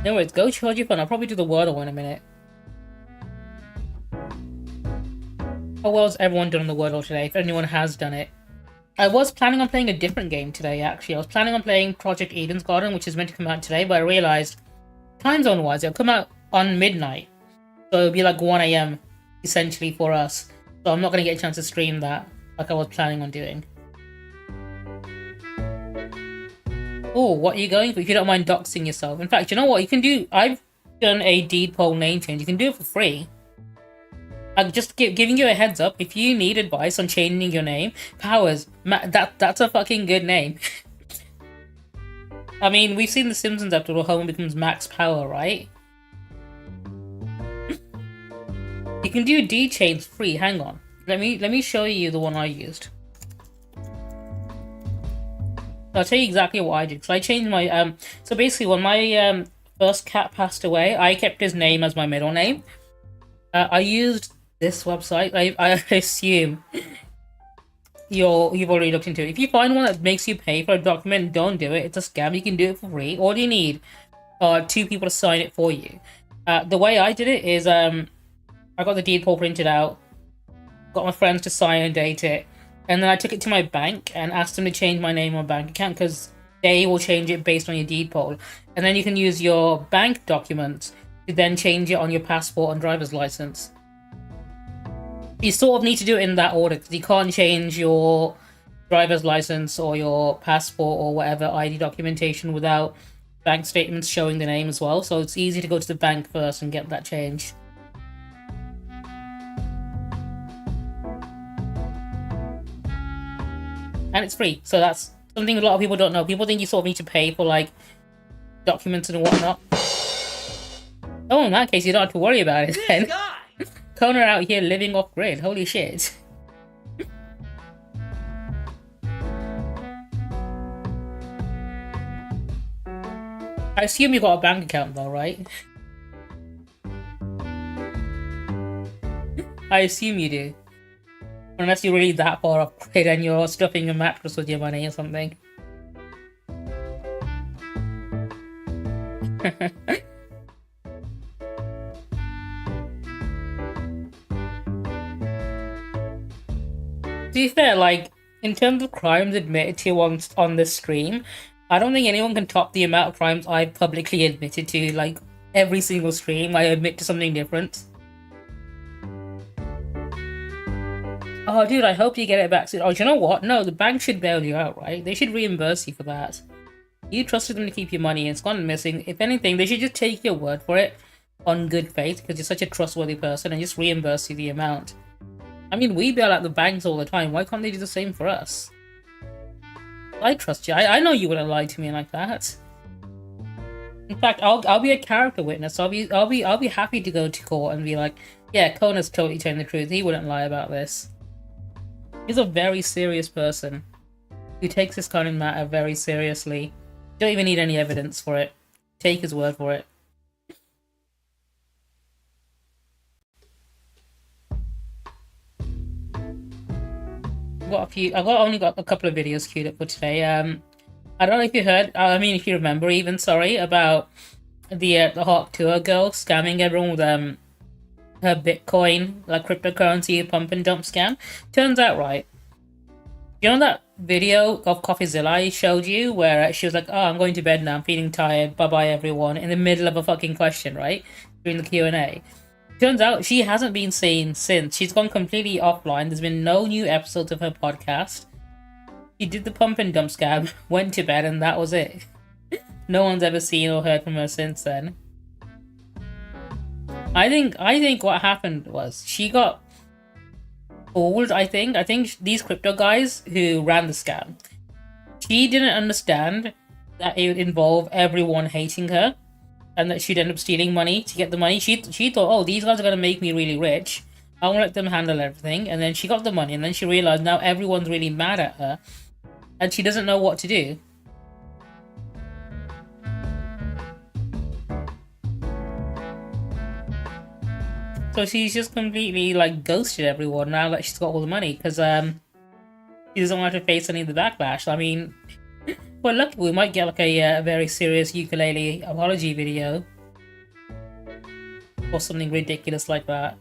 Anyways, go charge your phone. I'll probably do the Wordle in a minute. How well has everyone done the Wordle today? If anyone has done it. I was planning on playing a different game today, actually. I was planning on playing Project Eden's Garden, which is meant to come out today, but I realized, time zone-wise, it'll come out on midnight. So it'll be like 1 AM, essentially, for us. So I'm not going to get a chance to stream that, like I was planning on doing. Oh, what are you going for? If you don't mind doxing yourself. In fact, you know what? You can do... I've done a deed poll name change. You can do it for free. I'm just giving you a heads up. If you need advice on changing your name, Powers, that's a fucking good name. I mean, we've seen The Simpsons after all. Homer becomes Max Power, right? You can do deed change free. Hang on. Let me show you the one I used. I'll tell you exactly what I did. So I changed my so basically, when my first cat passed away, I kept his name as my middle name. I used this website. I assume you've already looked into it. If you find one that makes you pay for a document, don't do it. It's a scam. You can do it for free. All you need are 2 people to sign it for you. The way I did it is I got the deed poll printed out, got my friends to sign and date it, and then I took it to my bank and asked them to change my name on my bank account because they will change it based on your deed poll. And then you can use your bank documents to then change it on your passport and driver's license. You sort of need to do it in that order because you can't change your driver's license or your passport or whatever ID documentation without bank statements showing the name as well. So it's easy to go to the bank first and get that changed. And it's free, so that's something a lot of people don't know. People think you sort of need to pay for like documents and whatnot. Oh, in that case, you don't have to worry about it then. Kona out here living off grid. Holy shit. I assume you got a bank account though, right? I assume you do. Unless you're really that far off grid and you're stuffing a mattress with your money or something. To be fair, like, in terms of crimes admitted to on this stream, I don't think anyone can top the amount of crimes I've publicly admitted to. Like, every single stream, I admit to something different. Oh, dude, I hope you get it back soon. Oh, do you know what? No, the bank should bail you out, right? They should reimburse you for that. You trusted them to keep your money and it's gone missing. If anything, they should just take your word for it on good faith because you're such a trustworthy person and just reimburse you the amount. I mean, we bail out the banks all the time. Why can't they do the same for us? I trust you. I know you wouldn't lie to me like that. In fact, I'll be a character witness. I'll be happy to go to court and be like, yeah, Kona's totally telling the truth. He wouldn't lie about this. He's a very serious person who takes this kind of matter very seriously. Don't even need any evidence for it. Take his word for it. I've only got a couple of videos queued up for today. I don't know if you heard, I mean if you remember even, sorry, about the Hawk Tour girl scamming everyone with her Bitcoin, like cryptocurrency pump and dump scam. Turns out, right, you know that video of CoffeeZilla I showed you where she was like, oh, I'm going to bed now, I'm feeling tired, bye-bye everyone, in the middle of a fucking question, right? During the Q&A. Turns out she hasn't been seen since. She's gone completely offline. There's been no new episodes of her podcast. She did the pump and dump scam, went to bed, and that was it. No one's ever seen or heard from her since then. I think what happened was she got fooled, I think. I think these crypto guys who ran the scam, she didn't understand that it would involve everyone hating her and that she'd end up stealing money to get the money. She thought, oh, these guys are going to make me really rich. I won't let them handle everything. And then she got the money and then she realized now everyone's really mad at her and she doesn't know what to do. So she's just completely like ghosted everyone now that she's got all the money because she doesn't want to face any of the backlash. I mean, well, luckily we might get like a very serious ukulele apology video or something ridiculous like that.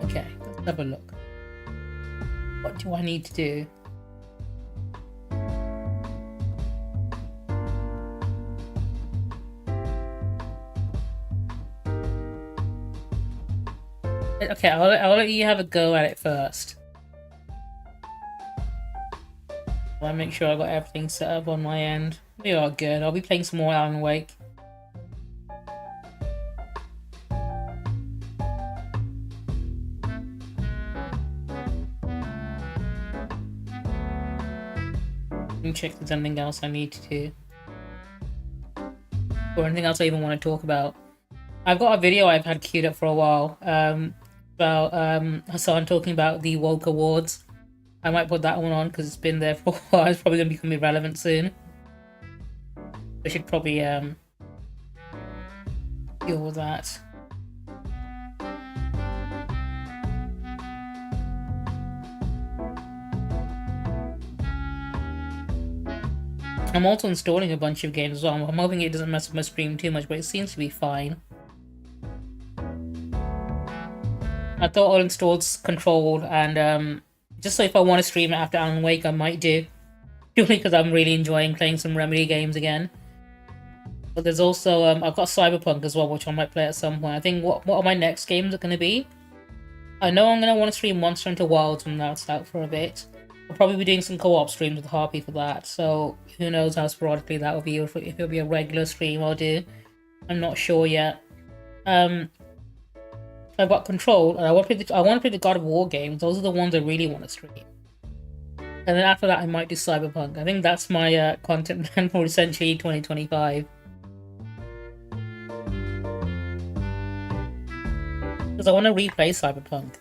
Okay, let's have a look. What do I need to do? Okay, I'll let you have a go at it first. I'll make sure I got everything set up on my end. We are good. I'll be playing some more Alan Wake. Let me check if there's anything else I need to do. Or anything else I even want to talk about. I've got a video I've had queued up for a while about Hassan talking about the Woke Awards. I might put that one on because it's been there for a while. It's probably going to become irrelevant soon. I should probably deal with that. I'm also installing a bunch of games as well. I'm hoping it doesn't mess with my stream too much, but it seems to be fine. I thought I'll install Control and just so if I want to stream it after Alan Wake, I might do. Purely because I'm really enjoying playing some Remedy games again. But there's also, I've got Cyberpunk as well, which I might play at some point. I think, what are my next games going to be? I know I'm going to want to stream Monster Hunter Wilds when that's out for a bit. I'll probably be doing some co-op streams with Harpy for that, so who knows how sporadically that will be, if it'll be a regular stream I'll do. I'm not sure yet. I've got Control, and I want to play the God of War games. Those are the ones I really want to stream. And then after that, I might do Cyberpunk. I think that's my content plan for essentially 2025. Because I want to replay Cyberpunk.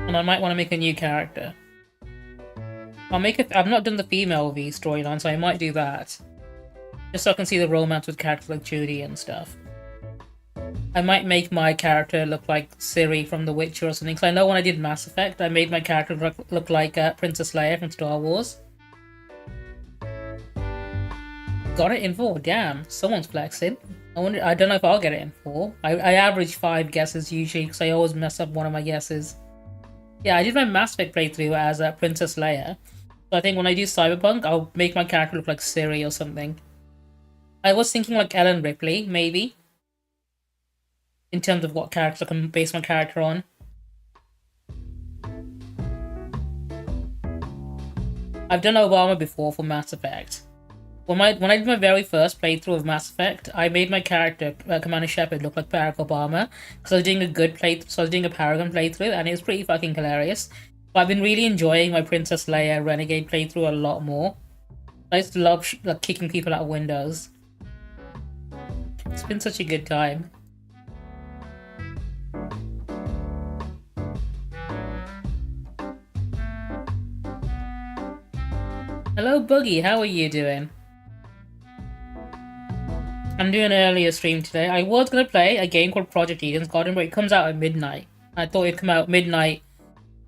And I might want to make a new character. I've not done the female V storyline, so I might do that. Just so I can see the romance with characters like Judy and stuff. I might make my character look like Ciri from The Witcher or something, because I know when I did Mass Effect, I made my character look like Princess Leia from Star Wars. Got it in 4, damn, someone's flexing. I don't know if I'll get it in 4. I average 5 guesses usually, because I always mess up one of my guesses. Yeah, I did my Mass Effect playthrough as Princess Leia, so I think when I do Cyberpunk, I'll make my character look like Ciri or something. I was thinking like Ellen Ripley, maybe. In terms of what character I can base my character on. I've done Obama before for Mass Effect. When I did my very first playthrough of Mass Effect, I made my character, Commander Shepard, look like Barack Obama. Because I was doing a good playthrough, so I was doing a Paragon playthrough, and it was pretty fucking hilarious. But I've been really enjoying my Princess Leia Renegade playthrough a lot more. I used to love like kicking people out of windows. It's been such a good time. Hello Boogie, how are you doing? I'm doing an earlier stream today. I was going to play a game called Project Eden's Garden, but it comes out at midnight. I thought it'd come out midnight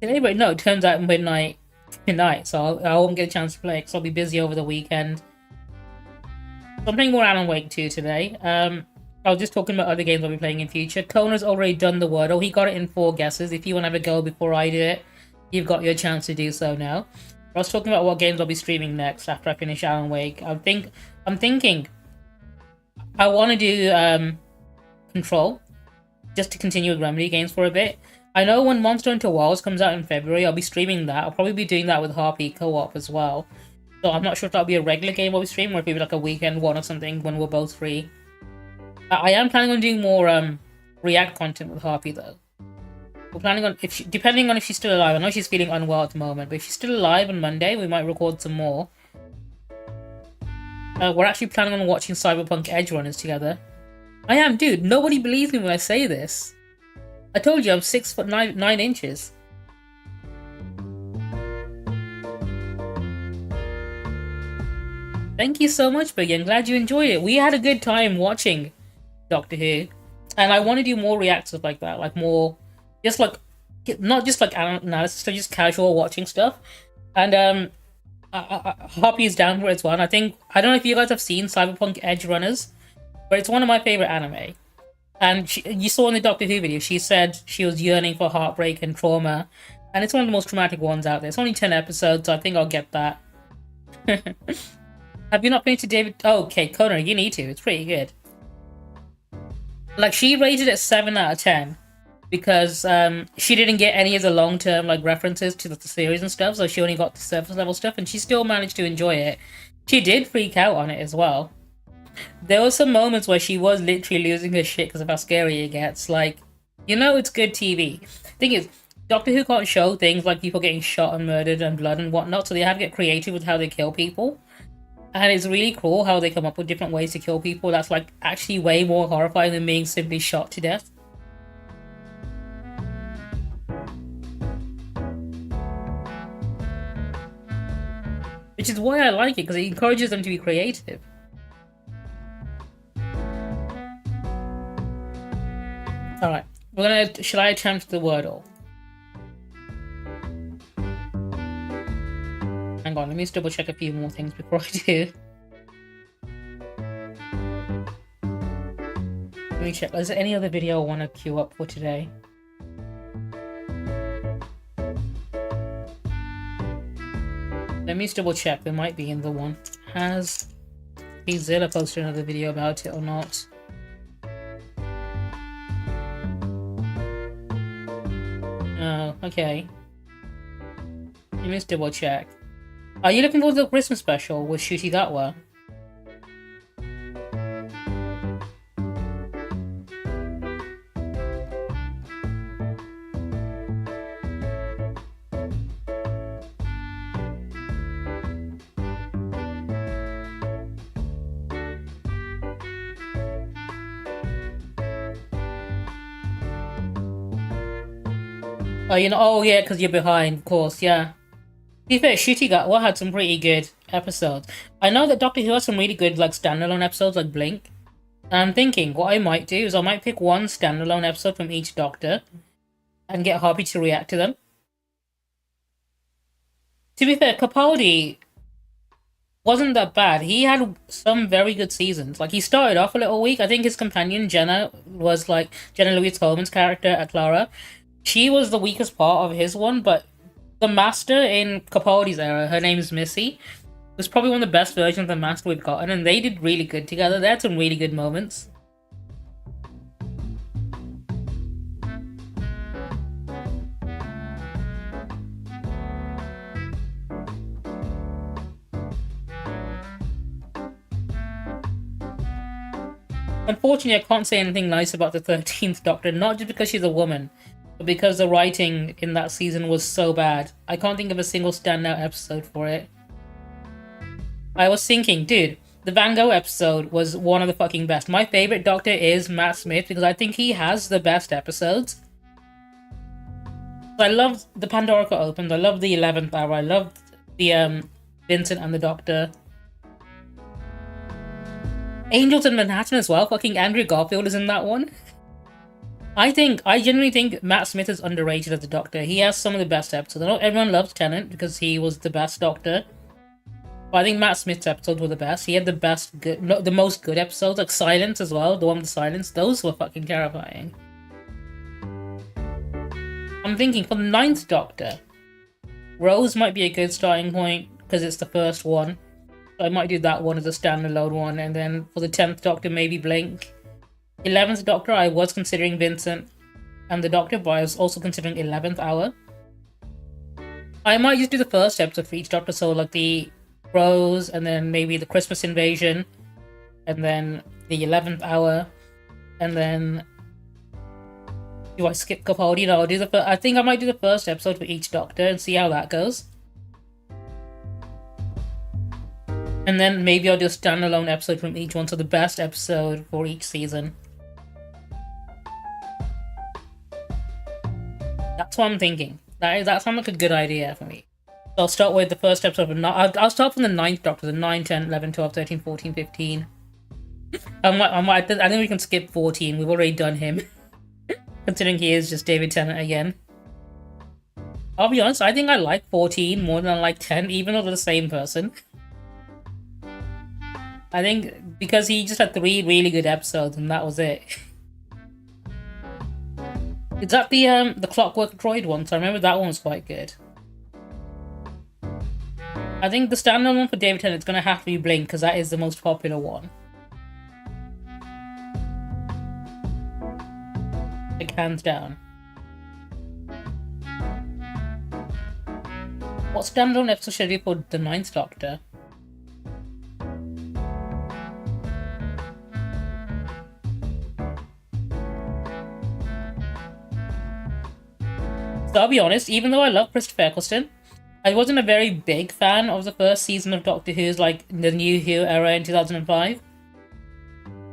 today, but no, it turns out midnight tonight, so I won't get a chance to play because I'll be busy over the weekend. So I'm playing more Alan Wake 2 today. I was just talking about other games I'll be playing in future. Kona's already done the Wordle. He got it in 4 guesses. If you want to have a go before I do it, you've got your chance to do so now. I was talking about what games I'll be streaming next after I finish Alan Wake. I'm thinking I want to do Control, just to continue with Remedy games for a bit. I know when Monster Hunter Wilds comes out in February, I'll be streaming that. I'll probably be doing that with Harpy co-op as well. So I'm not sure if that'll be a regular game I'll be streaming, or if it'll be like a weekend one or something when we're both free. I am planning on doing more React content with Harpy though. We're planning on, depending on if she's still alive. I know she's feeling unwell at the moment, but if she's still alive on Monday, we might record some more. We're actually planning on watching Cyberpunk Edge Runners together. I am, dude. Nobody believes me when I say this. I told you I'm 6'9" 9 inches. Thank you so much, Biggie. I'm glad you enjoyed it. We had a good time watching Doctor Who, and I want to do more reactions like that, like more, just like, not just like analysis, but just casual watching stuff. And Hoppy's down for it as well. And I don't know if you guys have seen Cyberpunk Edge Runners, but it's one of my favorite anime. And you saw in the Doctor Who video, she said she was yearning for heartbreak and trauma, and it's one of the most traumatic ones out there. It's only 10 episodes, so I think I'll get that. Have you not finished David? Oh, okay, Connor, you need to. It's pretty good. Like, she rated it 7 out of 10 because she didn't get any of the long-term like references to the series and stuff, so she only got the surface level stuff, and she still managed to enjoy it. She did freak out on it as well. There were some moments where she was literally losing her shit because of how scary it gets. Like, it's good TV. Thing is, Doctor Who can't show things like people getting shot and murdered and blood and whatnot, so they have to get creative with how they kill people. And it's really cool how they come up with different ways to kill people that's like actually way more horrifying than being simply shot to death. Which is why I like it, because it encourages them to be creative. Alright, shall I attempt the Wordle? Hang on, let me just double check a few more things before I do. Let me check, is there any other video I want to queue up for today? Let me just double check, there might be in the one. Has Zilla posted another video about it or not? Oh, okay. Let me just double check. Are you looking forward to the Christmas special with Shuti Gatwa? Oh yeah, because you're behind, of course, yeah. To be fair, Shuti Gatwa had some pretty good episodes. I know that Doctor Who has some really good like standalone episodes like Blink. And I'm thinking what I might do is I might pick one standalone episode from each Doctor and get Harvey to react to them. To be fair, Capaldi wasn't that bad. He had some very good seasons. Like, he started off a little weak. I think his companion, Jenna, was like Jenna Louise Coleman's character, Clara. She was the weakest part of his one, but the Master in Capaldi's era, her name is Missy, was probably one of the best versions of the Master we've gotten, and they did really good together. They had some really good moments. Unfortunately, I can't say anything nice about the 13th Doctor, not just because she's a woman, but because the writing in that season was so bad. I can't think of a single standout episode for it. I was thinking, dude, the Van Gogh episode was one of the fucking best. My favorite Doctor is Matt Smith because I think he has the best episodes. I loved the Pandorica Opens, I loved the 11th Hour, I loved the Vincent and the Doctor. Angels in Manhattan as well, fucking Andrew Garfield is in that one. I genuinely think Matt Smith is underrated as a Doctor. He has some of the best episodes. I know everyone loves Tennant because he was the best Doctor. But I think Matt Smith's episodes were the best. He had the most good episodes, like Silence as well, the one with the silence. Those were fucking terrifying. I'm thinking for the 9th Doctor, Rose might be a good starting point because it's the first one. So I might do that one as a standalone one, and then for the 10th Doctor, maybe Blink. 11th Doctor, I was considering Vincent and the Doctor, but I was also considering 11th Hour. I might just do the first episode for each Doctor, so like the Rose, and then maybe the Christmas Invasion, and then the 11th Hour, and then do I skip Capaldi? No, I'll do I think I might do the first episode for each Doctor and see how that goes. And then maybe I'll do a standalone episode from each one, so the best episode for each season. That's what I'm thinking. That sounds like a good idea for me. So I'll start with the first episode of I'll start from the 9th Doctor, the 9, 10, 11, 12, 13, 14, 15. I think we can skip 14. We've already done him. Considering he is just David Tennant again. I'll be honest, I think I like 14 more than I like 10, even though they're the same person. I think because he just had 3 really good episodes and that was it. Is that the Clockwork Droid one? So I remember that one was quite good. I think the standard one for David Tennant is going to have to be Blink, because that is the most popular one. Like, hands down. What standalone episode should we put the 9th Doctor? So I'll be honest, even though I love Christopher Eccleston, I wasn't a very big fan of the first season of Doctor Who's, like, the New Who era in 2005.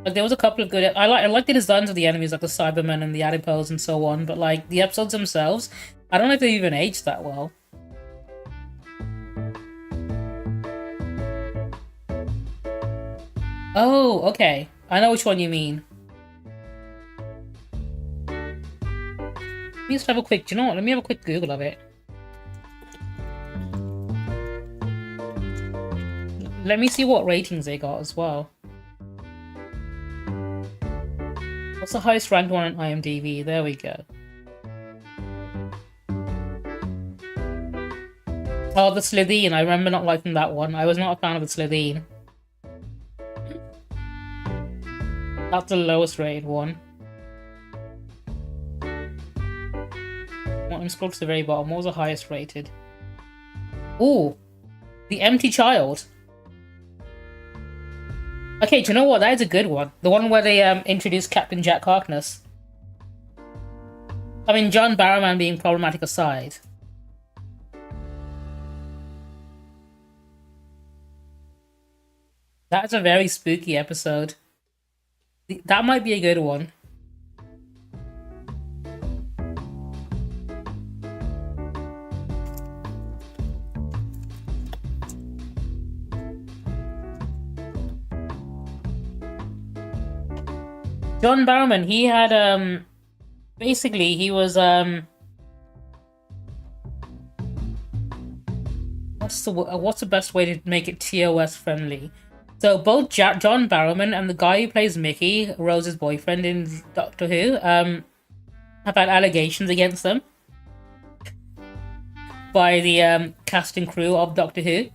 Like, there was a couple of good... I like the designs of the enemies, like the Cybermen and the Adipose and so on, but, like, the episodes themselves, I don't know if they even aged that well. Oh, okay. I know which one you mean. Let me just have a quick... Do you know what? Let me have a quick Google of it. Let me see what ratings they got as well. What's the highest ranked one on IMDb? There we go. Oh, the Slitheen. I remember not liking that one. I was not a fan of the Slitheen. That's the lowest rated one. Let me scroll to the very bottom. What was the highest rated? Ooh! The Empty Child. Okay, do you know what? That is a good one. The one where they introduced Captain Jack Harkness. I mean, John Barrowman being problematic aside. That's a very spooky episode. That might be a good one. John Barrowman, he had, basically, he was, what's the best way to make it TOS friendly? So both John Barrowman and the guy who plays Mickey, Rose's boyfriend in Doctor Who, have had allegations against them by the cast and crew of Doctor Who.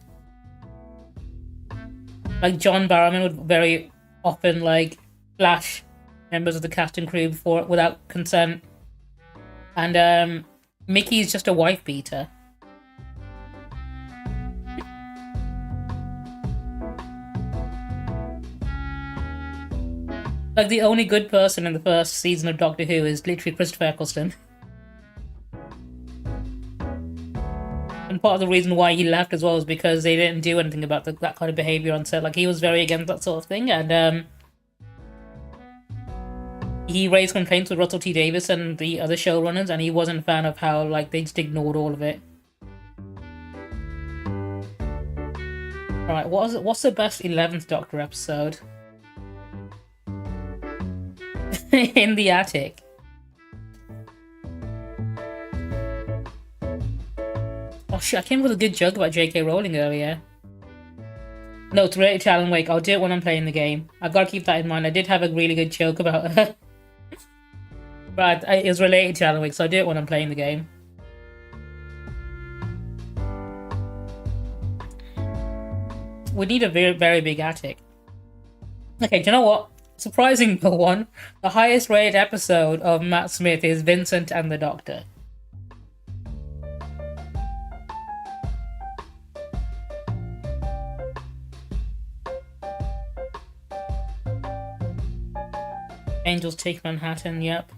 Like, John Barrowman would very often, like, flash members of the cast and crew without consent, and Mickey's just a wife beater. Like, the only good person in the first season of Doctor Who is literally Christopher Eccleston. And part of the reason why he left as well is because they didn't do anything about that kind of behaviour on set. Like, he was very against that sort of thing, and he raised complaints with Russell T Davies and the other showrunners, and he wasn't a fan of how, like, they just ignored all of it. Alright, what's the best 11th Doctor episode? In the Attic. Oh shit, I came up with a good joke about J.K. Rowling earlier. No, it's related to Alan Wake. I'll do it when I'm playing the game. I've got to keep that in mind. I did have a really good joke about her. But it was related to Alan Wake, so I'll do it when I'm playing the game. We need a very, very big attic. Okay, do you know what? Surprising one. The highest rated episode of Matt Smith is Vincent and the Doctor. Angels Take Manhattan, yep.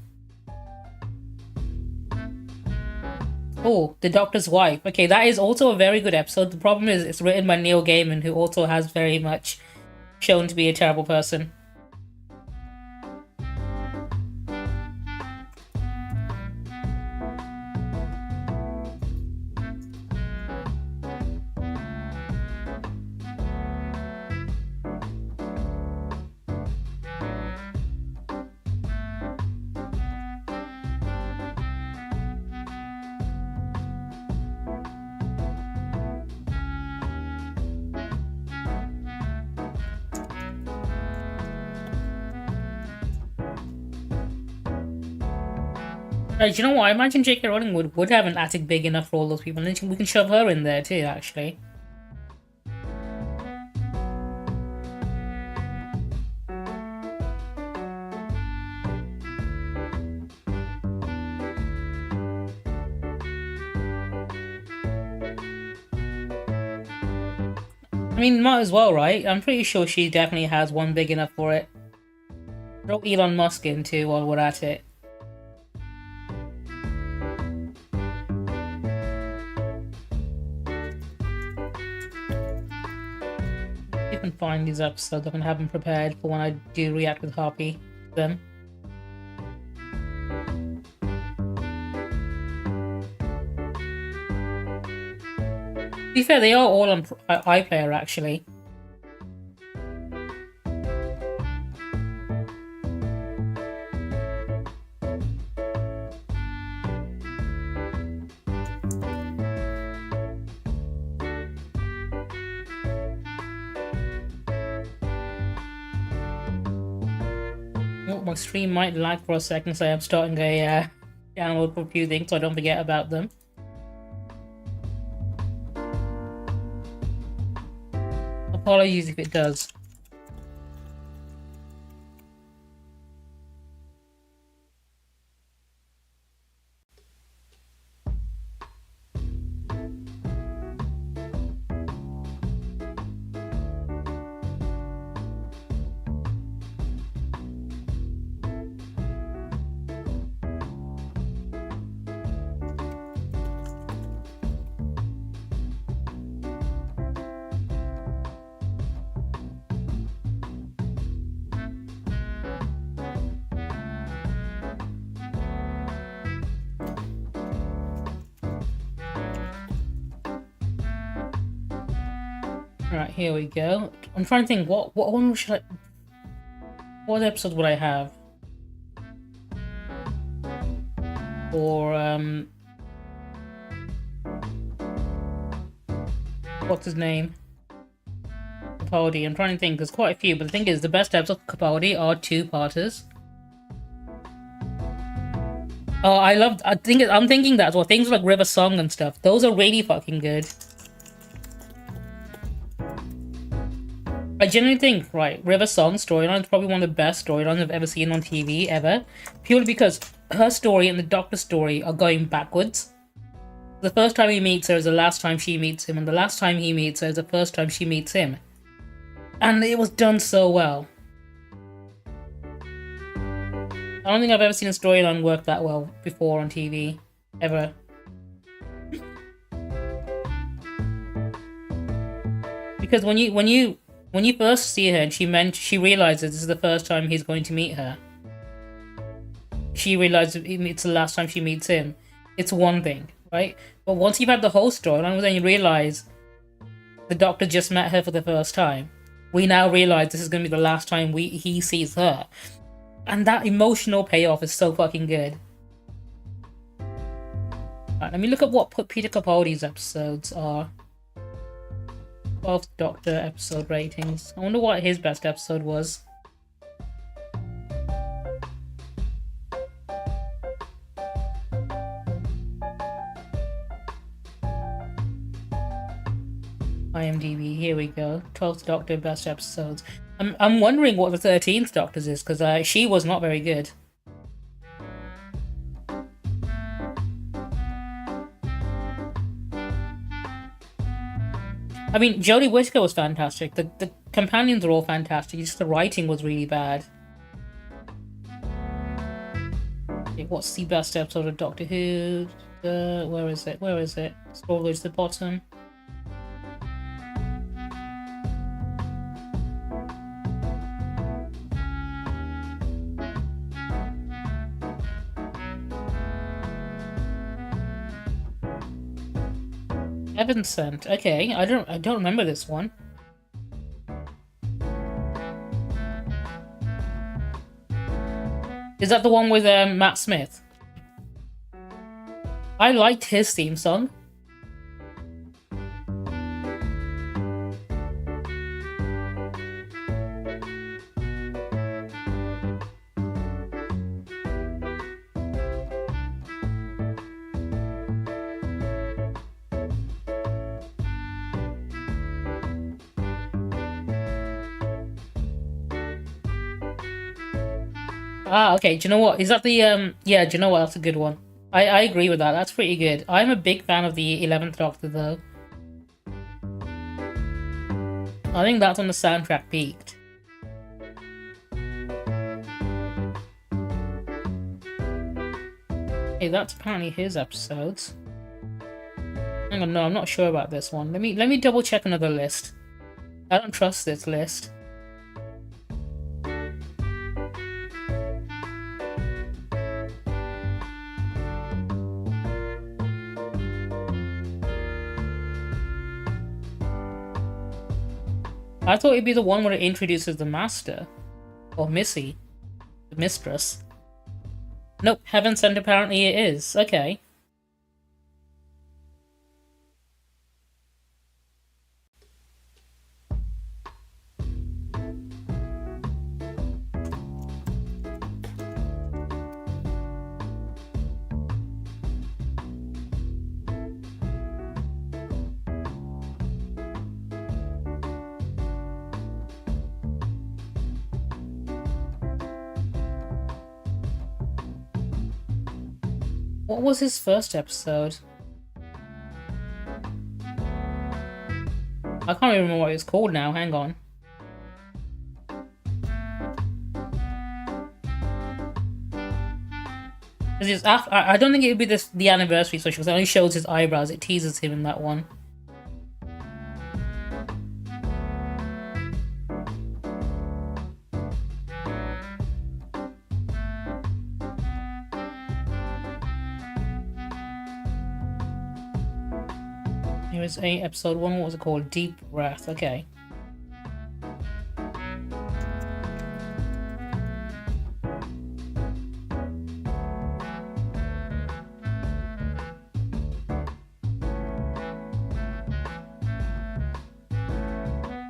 Oh, The Doctor's Wife. Okay, that is also a very good episode. The problem is it's written by Neil Gaiman, who also has very much shown to be a terrible person. Do you know what? I imagine J.K. Rowling would have an attic big enough for all those people, and then we can shove her in there too, actually. I mean, might as well, right? I'm pretty sure she definitely has one big enough for it. Throw Elon Musk in too while we're at it. You can find these episodes. I can have them prepared for when I do react with Harpy to them. To be fair, they are all on iPlayer actually. Oh, my stream might lag for a second, so I'm starting a download for a few things so I don't forget about them. Apologies if it does. Alright, here we go. I'm trying to think, what one should what episode would I have? Or, what's his name? Capaldi. I'm trying to think, there's quite a few, but the thing is, the best episodes of Capaldi are two-parters. Oh, I'm thinking that as well. Things like River Song and stuff, those are really fucking good. I genuinely think, right, River Song storyline is probably one of the best storylines I've ever seen on TV, ever. Purely because her story and the Doctor's story are going backwards. The first time he meets her is the last time she meets him, and the last time he meets her is the first time she meets him. And it was done so well. I don't think I've ever seen a storyline work that well before on TV. Ever. Because when you first see her and she realizes this is the first time he's going to meet her. She realizes it's the last time she meets him. It's one thing, right? But once you've had the whole storyline, then you realize the Doctor just met her for the first time. We now realize this is going to be the last time he sees her. And that emotional payoff is so fucking good. Right, let me look at what Peter Capaldi's episodes are. 12th Doctor episode ratings. I wonder what his best episode was. IMDb, here we go. 12th Doctor best episodes. I'm wondering what the 13th Doctor's is, because she was not very good. I mean, Jodie Whittaker was fantastic. The companions are all fantastic. Just the writing was really bad. Okay, what's the best episode of Doctor Who? Where is it? Where is it? Scroll to the bottom. Heaven Sent. Okay, I don't remember this one. Is that the one with Matt Smith? I liked his theme song. Ah, okay. Do you know what? Is that the Yeah, do you know what? That's a good one. I agree with that. That's pretty good. I'm a big fan of the 11th Doctor though. I think that's when the soundtrack peaked. Hey, that's apparently his episodes. Hang on, no, I'm not sure about this one. Let me double check another list. I don't trust this list. I thought it'd be the one where it introduces the Master. Or Missy. The Mistress. Nope, Heaven Sent apparently it is. Okay. What was his first episode? I can't even remember what it was called now, hang on. I don't think it would be the anniversary special because it only shows his eyebrows, it teases him in that one. Here is episode 1, what was it called? Deep Breath, okay.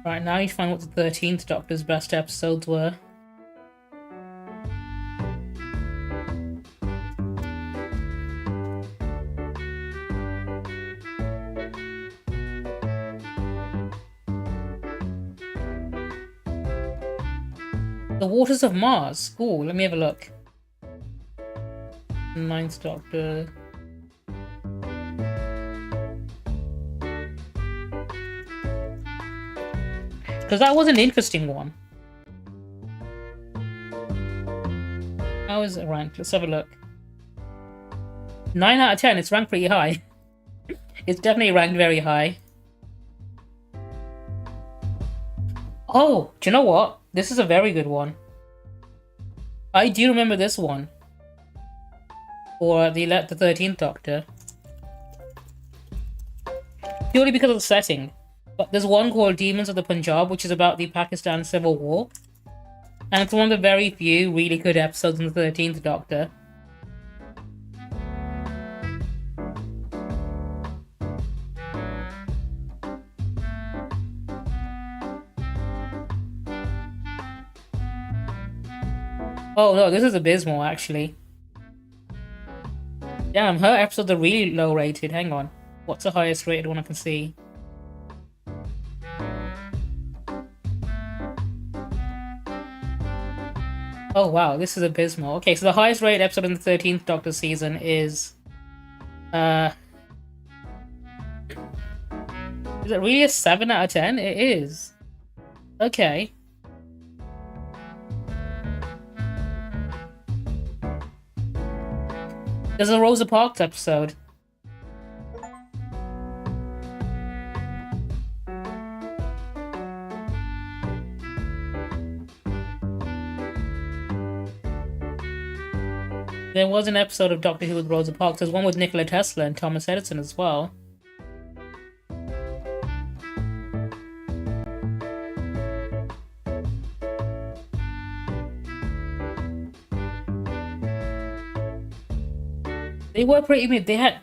Right, now you find what the 13th Doctor's best episodes were. The Waters of Mars. Ooh, let me have a look. 9th Doctor. Because that was an interesting one. How is it ranked? Let's have a look. 9 out of 10. It's ranked pretty high. It's definitely ranked very high. Oh, do you know what? This is a very good one. I do remember this one. For the 13th Doctor. Purely because of the setting. But there's one called Demons of the Punjab, which is about the Pakistan Civil War. And it's one of the very few really good episodes in the 13th Doctor. Oh no, this is abysmal actually. Damn, her episodes are really low rated. Hang on. What's the highest rated one I can see? Oh wow, this is abysmal. Okay, so the highest rated episode in the 13th Doctor season is... Is it really a 7 out of 10? It is. Okay. There's a Rosa Parks episode. There was an episode of Doctor Who with Rosa Parks. There's one with Nikola Tesla and Thomas Edison as well. They were pretty mid. They had...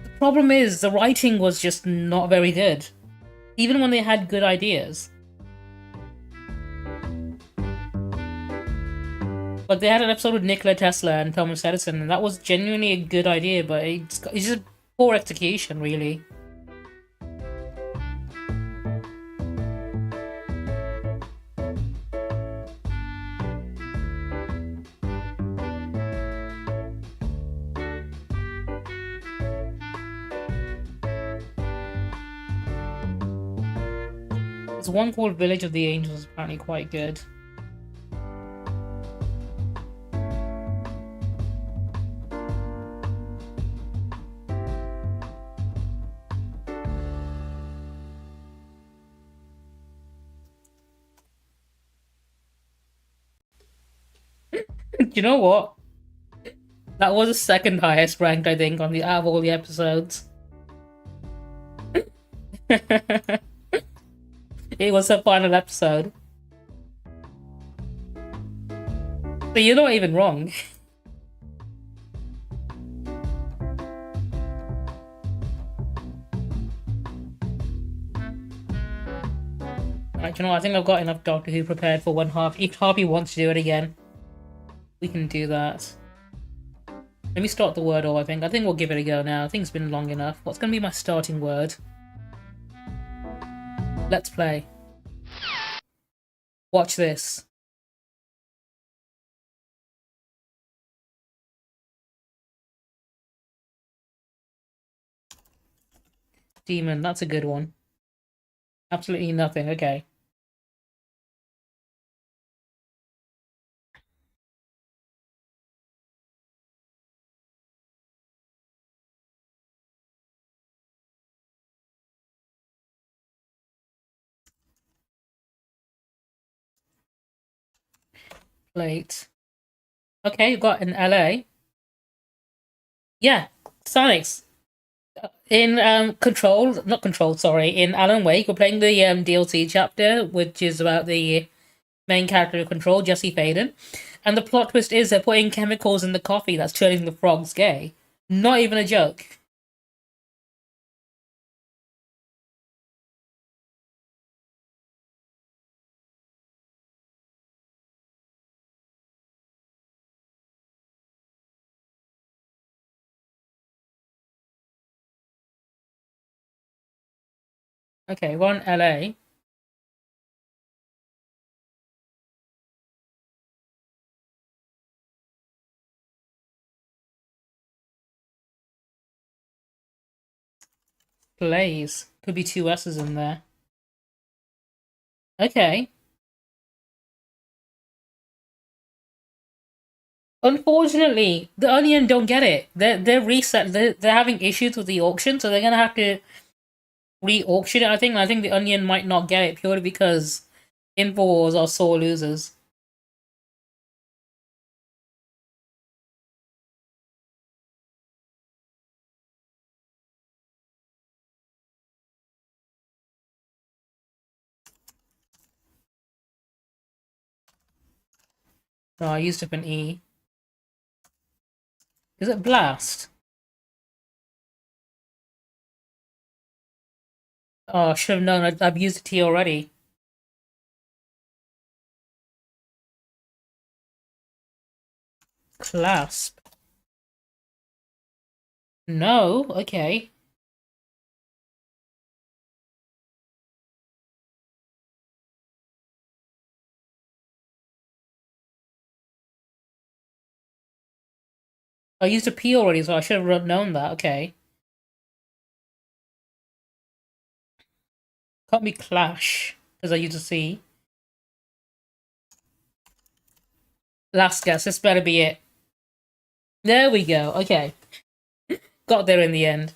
The problem is, the writing was just not very good. Even when they had good ideas. Like, they had an episode with Nikola Tesla and Thomas Edison, and that was genuinely a good idea, but it's just poor execution, really. There's one called Village of the Angels, apparently quite good. You know what? That was the second highest ranked, I think, on the out of all the episodes. It was the final episode. So you're not even wrong. Right, you know what? I think I've got enough Doctor Who prepared for one half. If Harvey wants to do it again, we can do that. Let me start the word, I think. I think we'll give it a go now. I think it's been long enough. What's going to be my starting word? Let's play. Watch this. Demon, that's a good one. Absolutely nothing, okay. Plate. Okay, you've got an LA. Yeah, Sonics. In Control, not Control, sorry, in Alan Wake, we're playing the DLC chapter, which is about the main character of Control, Jesse Faden. And the plot twist is they're putting chemicals in the coffee that's turning the frogs gay. Not even a joke. Okay, we're on LA. Plays. Could be two S's in there. Okay. Unfortunately, the Onion don't get it. They're reset. They're having issues with the auction, so they're gonna have to re-auction it. I think. I think the Onion might not get it purely because Infowars are sore losers. Oh, I used up an E. Is it Blast? Oh, I should have known. I've used a T already. Clasp. No. Okay. I used a P already, so I should have known that. Okay. Can't be Clash because I used a C. Last guess. This better be it. There we go. Okay. Got there in the end.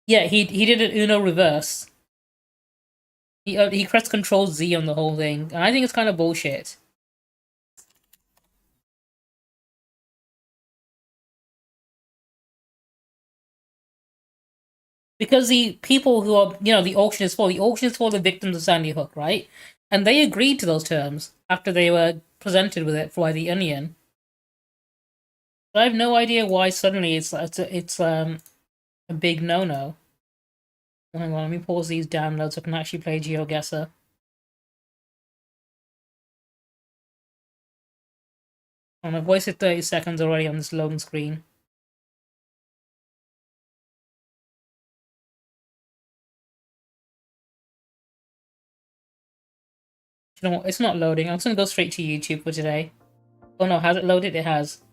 Yeah, he did an Uno reverse. He pressed Control Z on the whole thing, and I think it's kind of bullshit. Because the people who are, the auction is for the victims of Sandy Hook, right? And they agreed to those terms after they were presented with it by the Onion. So I have no idea why suddenly it's a big no. Hang on, let me pause these downloads so I can actually play GeoGuessr. And I've wasted 30 seconds already on this loading screen. You know what? It's not loading. I'm just gonna go straight to YouTube for today. Oh no, has it loaded? It has.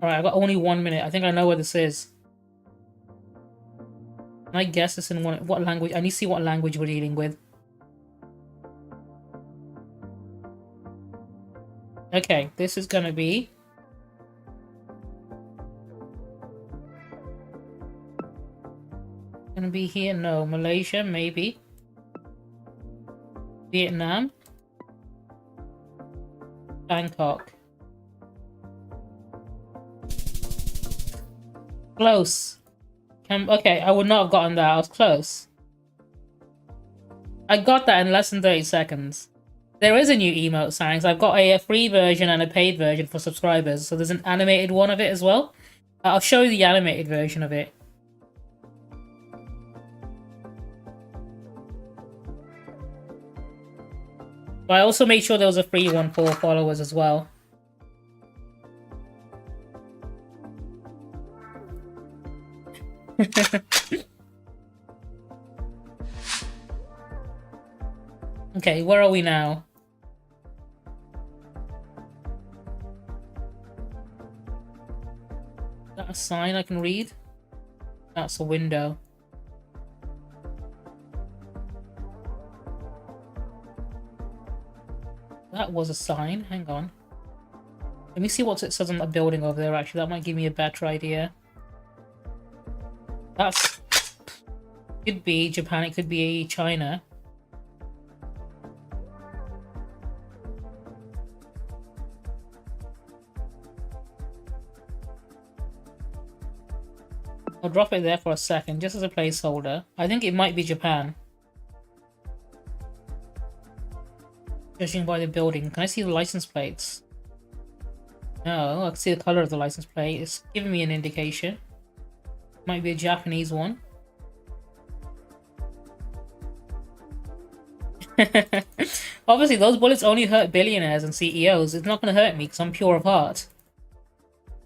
Alright, I got only 1 minute. I think I know where this is. Can I guess this in what language? I need to see what language we're dealing with. Okay, this is gonna be... Gonna be here? No. Malaysia, maybe. Vietnam. Bangkok. Close. Okay, I would not have gotten that. I was close. I got that in less than 30 seconds. There is a new emote sign. I've got a free version and a paid version for subscribers. So there's an animated one of it as well. I'll show you the animated version of it. But I also made sure there was a free one for followers as well. Okay, where are we now? Is that a sign I can read? That's a window. That was a sign. Hang on. Let me see what it says on the building over there, actually. That might give me a better idea. That's... Could be Japan, it could be China. I'll drop it there for a second, just as a placeholder. I think it might be Japan. Judging by the building. Can I see the license plates? No, I can see the color of the license plate. It's giving me an indication. Might be a Japanese one. Obviously, those bullets only hurt billionaires and CEOs. It's not going to hurt me because I'm pure of heart.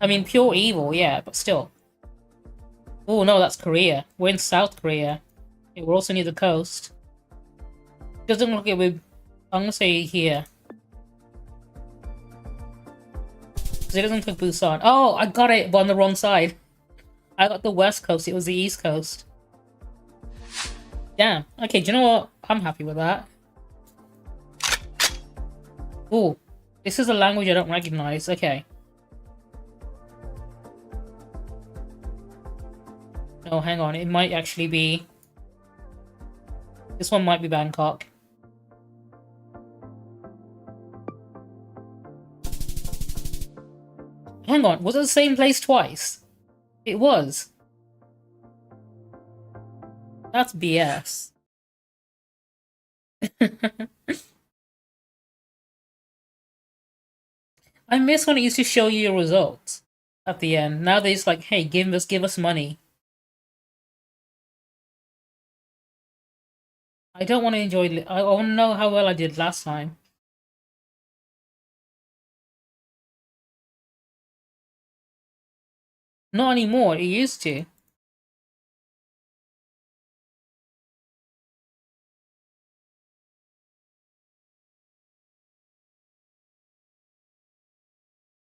I mean, pure evil, yeah, but still. Oh no, that's Korea. We're in South Korea. Okay, we're also near the coast. Doesn't look like we're... I'm gonna say here. Because it doesn't look Busan. Oh, I got it, but on the wrong side. I got the west coast, it was the east coast. Damn. Okay, do you know what? I'm happy with that. Oh, this is a language I don't recognize. Okay. No, hang on. It might actually be... This one might be Bangkok. Hang on, was it the same place twice? It was. That's BS. I miss when it used to show you your results at the end. Now they're just like, hey, give us money. I don't want to enjoy... I want to know how well I did last time. Not anymore, it used to.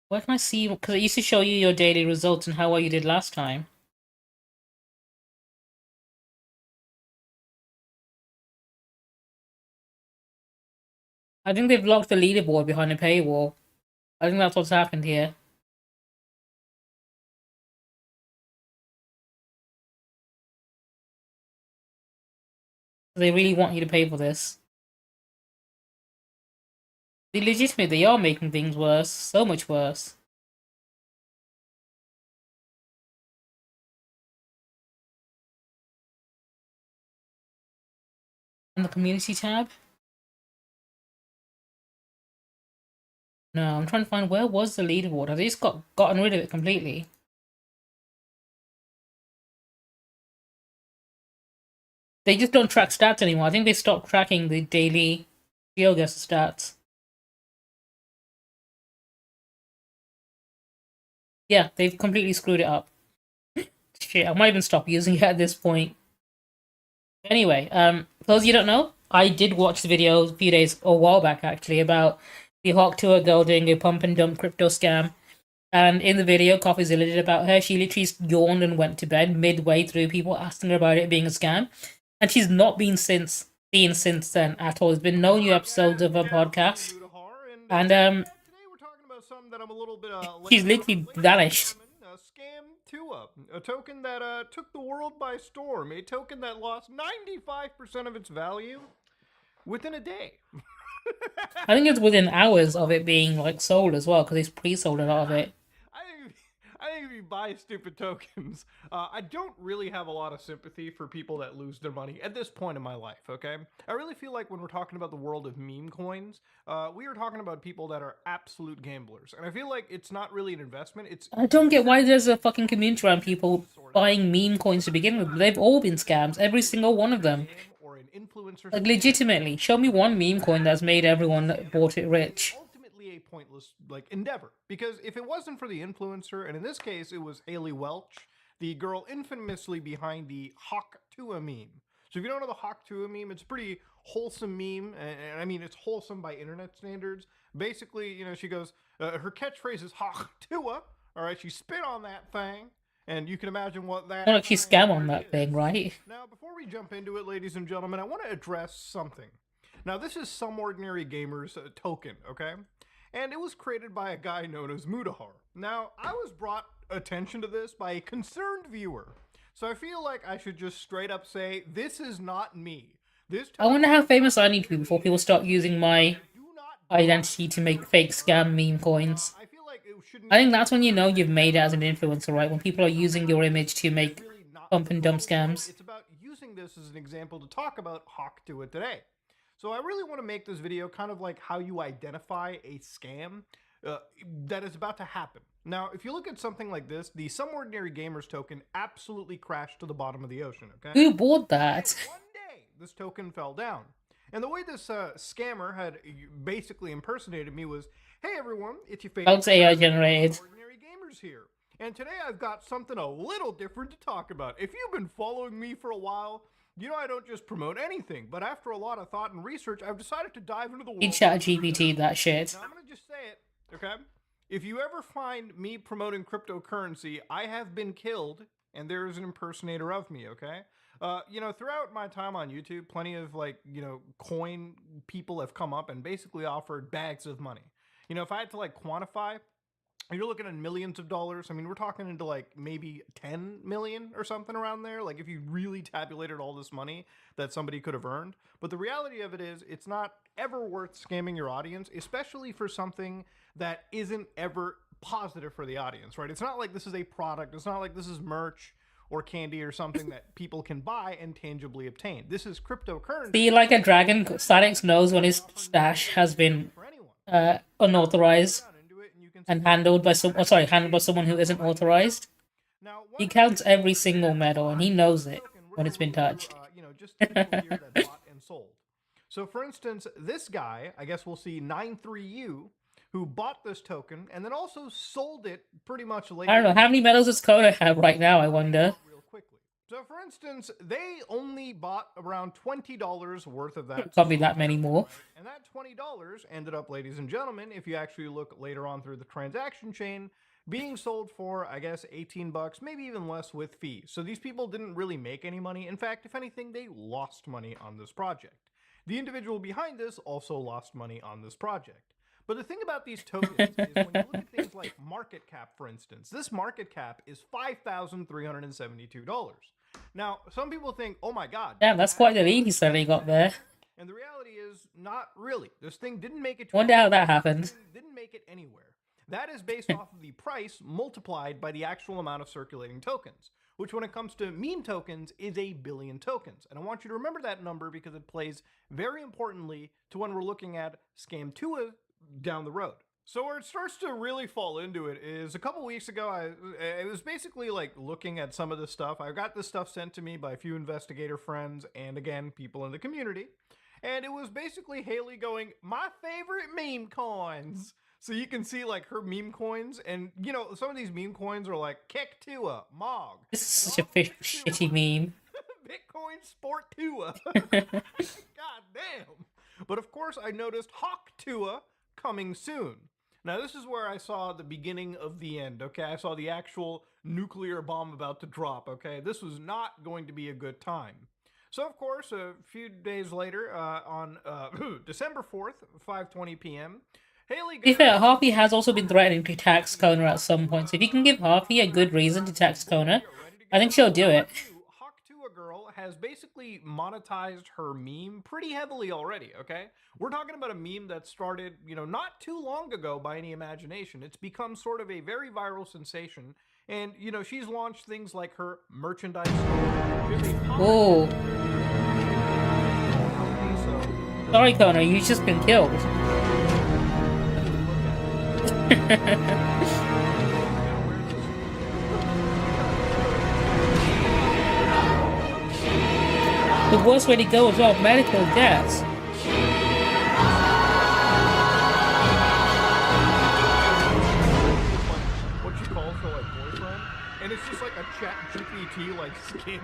Where can I see? Because it used to show you your daily results and how well you did last time. I think they've locked the leaderboard behind a paywall. I think that's what's happened here. They really want you to pay for this. They are making things worse. So much worse. On the community tab? No, I'm trying to find where was the leaderboard. Have they just gotten rid of it completely? They just don't track stats anymore. I think they stopped tracking the daily GeoGuessr stats. Yeah, they've completely screwed it up. Shit, I might even stop using it at this point. Anyway, for those of you who don't know, I did watch the video a while back actually, about the Hawk Tour girl doing a pump and dump crypto scam. And in the video, Coffeezilla did about her. She literally yawned and went to bed midway through. People asking her about it being a scam, and she's not been seen since then at all. There's been no new episodes of her podcast, and Today we're talking about something that I'm a little bit she's late on. literally Ladies and vanished. gentlemen, Scam 2 a token that took the world by storm, a token that lost 95% of its value within a day. I think it's within hours of it being like sold as well, because it's pre-sold a lot of it. I think if you buy stupid tokens, I don't really have a lot of sympathy for people that lose their money at this point in my life, okay? I really feel like when we're talking about the world of meme coins, we are talking about people that are absolute gamblers. And I feel like it's not really an investment. I don't get why there's a fucking community around people buying meme coins to begin with. They've all been scams, every single one of them. Or an influencer. Like, legitimately, show me one meme coin that's made everyone that bought it rich. Ultimately a pointless endeavor, because if it wasn't for the influencer, and in this case it was Haley Welch, the girl infamously behind the Hawk Tua meme. So if you don't know the Hawk Tua meme, it's a pretty wholesome meme, and I mean it's wholesome by internet standards. Basically, you know, she goes, her catchphrase is Hawk Tua. All right, she spit on that thing, and you can imagine what that. Not actually scam on that thing, right? Now, before we jump into it, ladies and gentlemen, I want to address something. Now, this is Some Ordinary Gamer's token, okay? And it was created by a guy known as Mudahar. Now, I was brought attention to this by a concerned viewer. So I feel like I should just straight up say, this is not me. I wonder how famous I need to be before people start using my identity to make fake scam meme coins. I think that's when you know you've made it as an influencer, right? When people are using your image to make pump and dump scams. It's about using this as an example to talk about Hawk to it today. So I really want to make this video kind of like how you identify a scam that is about to happen. Now, if you look at something like this, the Some Ordinary Gamers token absolutely crashed to the bottom of the ocean, okay? Who bought that? One day, this token fell down. And the way this scammer had basically impersonated me was, hey everyone, it's your favorite That's AI generated. Ordinary Gamers here. And today I've got something a little different to talk about. If you've been following me for a while, you know I don't just promote anything, but after a lot of thought and research, I've decided to dive into the world. He ChatGPT that shit. Now, I'm going to just say it, okay? If you ever find me promoting cryptocurrency, I have been killed, and there is an impersonator of me, okay? You know, throughout my time on YouTube, plenty of, like, you know, coin people have come up and basically offered bags of money. You know, if I had to, like, quantify, you're looking at millions of dollars. I mean, we're talking into like maybe 10 million or something around there. Like if you really tabulated all this money that somebody could have earned. But the reality of it is it's not ever worth scamming your audience, especially for something that isn't ever positive for the audience, right? It's not like this is a product. It's not like this is merch or candy or something that people can buy and tangibly obtain. This is cryptocurrency. Be like a dragon, Static knows when his stash has been unauthorized and handled by handled by someone who isn't authorized. He counts every single medal and he knows it when it's been touched. You know, just people here that bought and sold. So for instance, this guy, I guess we'll see 93U, who bought this token and then also sold it pretty much later. I don't know, how many medals does Kona have right now, I wonder? Real quickly. So for instance, they only bought around $20 worth of that. Can't be that many more. And that $20 ended up, ladies and gentlemen, if you actually look later on through the transaction chain, being sold for, I guess, 18 bucks, maybe even less with fees. So these people didn't really make any money. In fact, if anything, they lost money on this project. The individual behind this also lost money on this project. But the thing about these tokens is when you look at things like market cap, for instance, this market cap is $5,372. Now, some people think, oh my God. Yeah, that's quite the lead he suddenly got there. And the reality is, not really. This thing didn't make it. Wonder how that happened. Didn't make it anywhere. That is based off of the price multiplied by the actual amount of circulating tokens, which when it comes to meme tokens is 1 billion tokens. And I want you to remember that number because it plays very importantly to when we're looking at Scam 2 down the road. So where it starts to really fall into it is a couple weeks ago, I was basically like looking at some of this stuff. I got this stuff sent to me by a few investigator friends and again, people in the community. And it was basically Haley going, my favorite meme coins. So you can see like her meme coins and you know, some of these meme coins are like Kek Tua, Mog. This is such a shitty meme. Bitcoin Sport Tua. God damn. But of course I noticed Hawk Tua coming soon. Now, this is where I saw the beginning of the end, okay? I saw the actual nuclear bomb about to drop, okay? This was not going to be a good time. So, of course, a few days later, on December 4th, 5:20 p.m., Haley To be got fair, Harvey has also been threatening to tax Kona at some point, so if you can give Harvey a good reason to tax Kona, we are ready to I go. think she'll do it. Hawk to a Girl has basically monetized her meme pretty heavily already, okay? We're talking about a meme that started, not too long ago by any imagination. It's become sort of a very viral sensation. And, she's launched things like her merchandise store. Oh, So, sorry, Kona, you've just been killed. The worst way to go as well, medical deaths. what she calls her boyfriend, and it's just like a chat GPT skin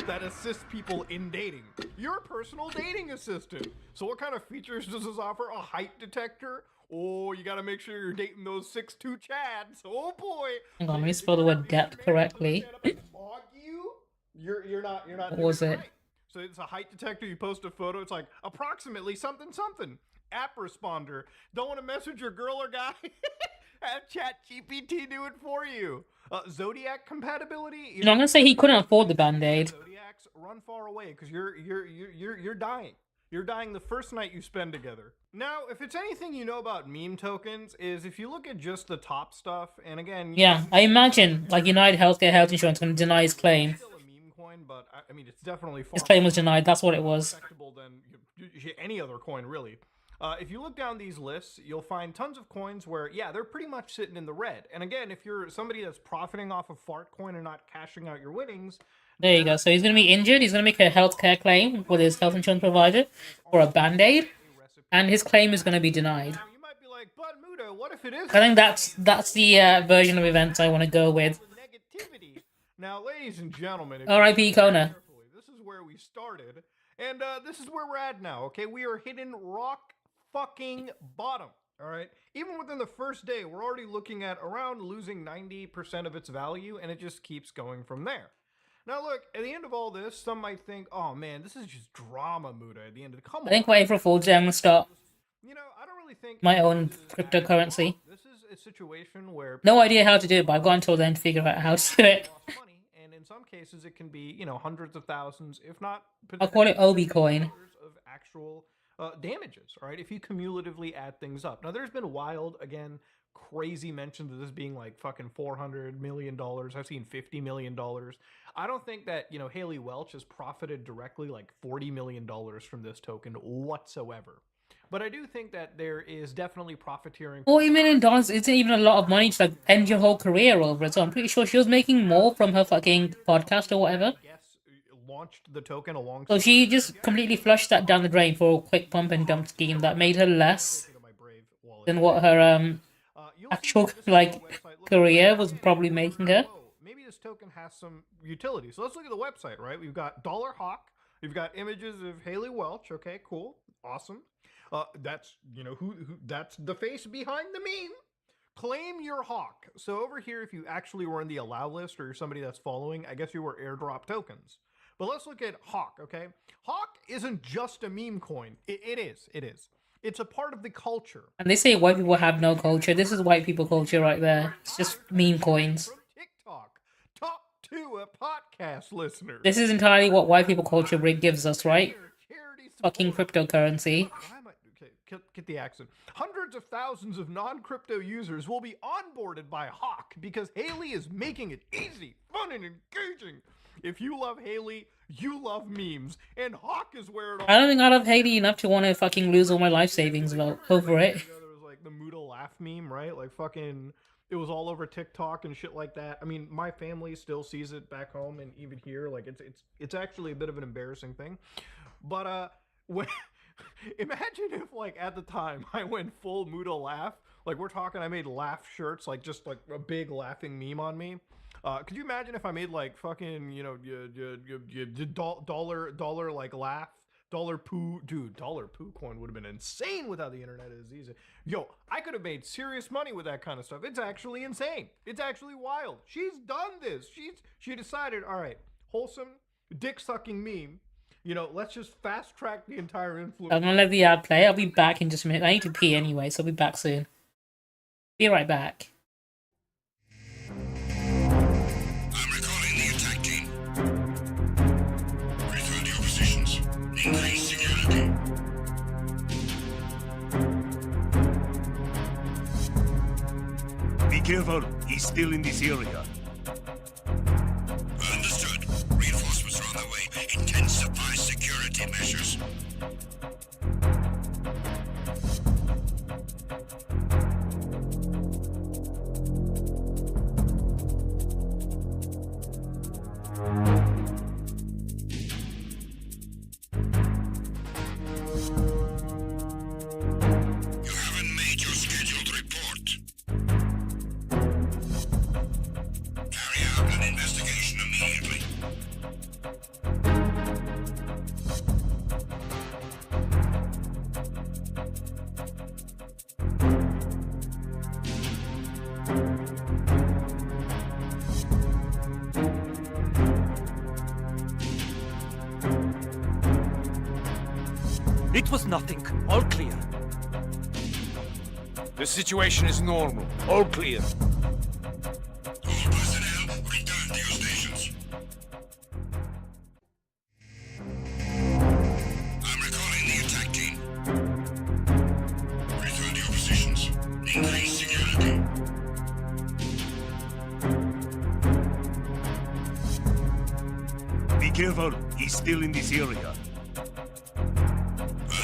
that assists people in dating. Your personal dating assistant. So what kind of features does this offer? A height detector? Oh, you gotta make sure you're dating those 6'2" Chads. Oh boy. Hang on, let me spell the word get correctly. You're not What was it? right. So it's a height detector. You post a photo. It's like approximately something something. App responder. Don't want to message your girl or guy? Have Chat GPT do it for you. Zodiac compatibility. I'm gonna say he couldn't afford the Band-Aid. Zodiacs, run far away because you're dying. You're dying the first night you spend together. Now, if it's anything you know about meme tokens, is if you look at just the top stuff, and again, Yeah, I imagine United Healthcare Health Insurance gonna deny his claim. It's still a meme coin, but I mean, it's definitely far His claim was denied. That's what it was. respectable than any other coin, really. If you look down these lists, you'll find tons of coins where, yeah, they're pretty much sitting in the red. And again, if you're somebody that's profiting off of fart coin and not cashing out your winnings, There you go. So he's gonna be injured. He's gonna make a healthcare claim with his health insurance provider for a Band-Aid, and his claim is gonna be denied. now you might be like, but Muda, what if it is? I think that's the version of events I want to go with. Negativity. Now, ladies and gentlemen, if R.I.P. Kona. carefully, this is where we started, and this is where we're at now. Okay, we are hitting rock fucking bottom. All right, even within the first day, we're already looking at around losing 90% of its value, and it just keeps going from there. Now, look, at the end of all this, some might think, oh man, this is just drama, Muda. At the end of the, come on. I think for April Fool's Day, I'm gonna start I don't really think my own cryptocurrency. this is a situation where No idea how to do it, but I've got until then to figure out how to do it. lost money, and in some cases, it can be hundreds of thousands, if not. I'll call it Obi coin. Of actual damages, all right, if you cumulatively add things up. Now, there's been wild, again, crazy mentions of this being like fucking $400 million. I've seen $50 million. I don't think that, Haley Welch has profited directly like $40 million from this token whatsoever. But I do think that there is definitely profiteering. $40 million isn't even a lot of money to end your whole career over it. So I'm pretty sure she was making more from her fucking podcast or whatever. Yes, launched the token alongside. So she just completely flushed that down the drain for a quick pump and dump scheme that made her less than what her actual career was probably making her. Maybe this token has some utility. So let's look at the website, right? We've got Dollar Hawk. We've got images of Haley Welch. Okay, cool, awesome. That's who that's the face behind the meme. Claim your hawk. So over here, if you actually were in the allow list or you're somebody that's following, I guess you were airdrop tokens. But let's look at Hawk, okay? Hawk isn't just a meme coin. It is. It's a part of the culture. And they say white people have no culture. This is white people culture right there. It's just meme coins. From TikTok, talk to a podcast listener. This is entirely what white people culture gives us, right? Fucking cryptocurrency. Get the accent. Hundreds of thousands of non-crypto users will be onboarded by Hawk because Haley is making it easy, fun, and engaging. If you love Haley, you love memes, and Hawk is where it all. I don't think I love Haley enough to want to fucking lose all my life savings over it. There was like the Moodle laugh meme, right? Like fucking, it was all over TikTok and shit like that. I mean, my family still sees it back home, and even here, like it's actually a bit of an embarrassing thing. But when. Imagine if, like, at the time I went full Moodle laugh. Like, we're talking, I made laugh shirts, like, just like a big laughing meme on me. Could you imagine if I made like fucking, dollar like laugh Dollar poo, dude, dollar poo coin would have been insane without the internet as easy. Yo, I could have made serious money with that kind of stuff. It's actually insane. It's actually wild. She's done this. She decided, all right, wholesome, dick sucking meme. You know, let's just fast track the entire influence. I'm gonna let the ad play. I'll be back in just a minute. I need to pee anyway, so I'll be back soon. Be right back. I'm recalling the attack team. Return to your positions. Increase security. Be careful, he's still in this area. Understood. Reinforcements are on their way. Intensify security measures. You haven't made your scheduled report. Carry out an investigation immediately. It was nothing. All clear. The situation is normal. All clear. All personnel, return to your stations. I'm recalling the attack team. Return to your positions. Increase security. Be careful, he's still in this area.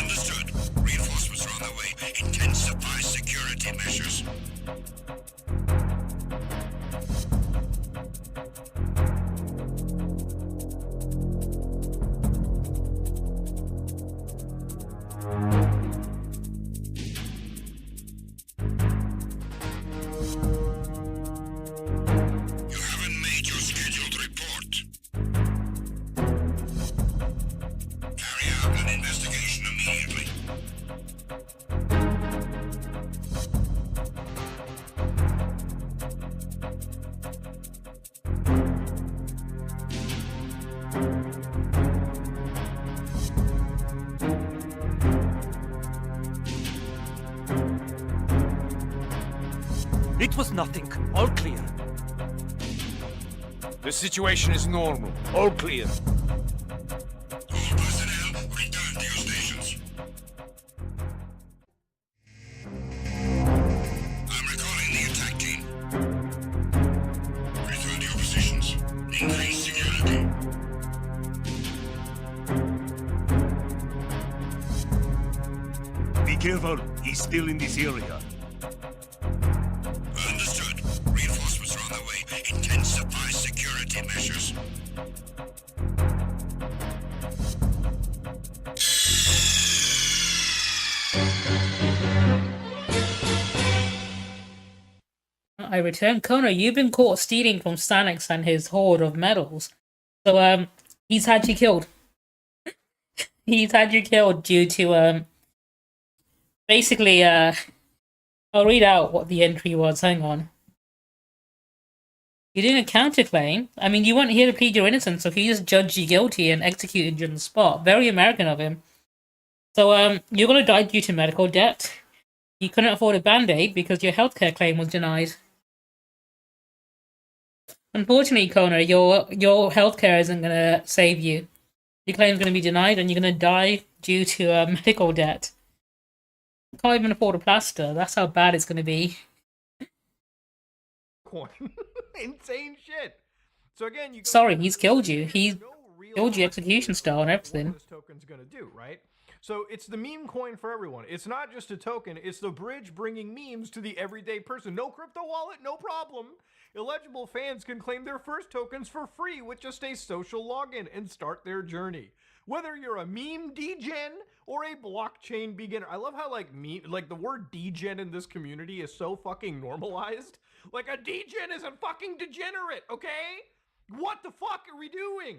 Understood. Reinforcements are on their way. Intensify security measures. You haven't made your scheduled report. Carry out an investigation immediately. It was nothing. All clear. The situation is normal. All clear. All personnel, return to your stations. I'm recalling the attack team. Return to your positions. Increase security. Be careful, he's still in this area. Understood. Reinforcements are on their way. Intensify security measures. I return. Kona, you've been caught stealing from Stanix and his hoard of medals. So, he's had you killed. He's had you killed due to, basically, I'll read out what the entry was. Hang on. You didn't counterclaim. I mean, you weren't here to plead your innocence, so he just judged you guilty and executed you on the spot. Very American of him. So, you're gonna die due to medical debt. You couldn't afford a band-aid because your healthcare claim was denied. Unfortunately, Kona, your healthcare isn't gonna save you. Your claim's gonna be denied, and you're gonna die due to medical debt. Can't even afford a plaster. That's how bad it's gonna be. Coin. Insane shit. So again, you Sorry, he's killed you. He's no real killed you idea execution style and everything. what this token's gonna do, right? So it's the meme coin for everyone. It's not just a token, it's the bridge bringing memes to the everyday person. No crypto wallet, no problem. Eligible fans can claim their first tokens for free with just a social login and start their journey. Whether you're a meme degen or a blockchain beginner. I love how like the word degen in this community is so fucking normalized. Like a degen is a fucking degenerate, okay? What the fuck are we doing?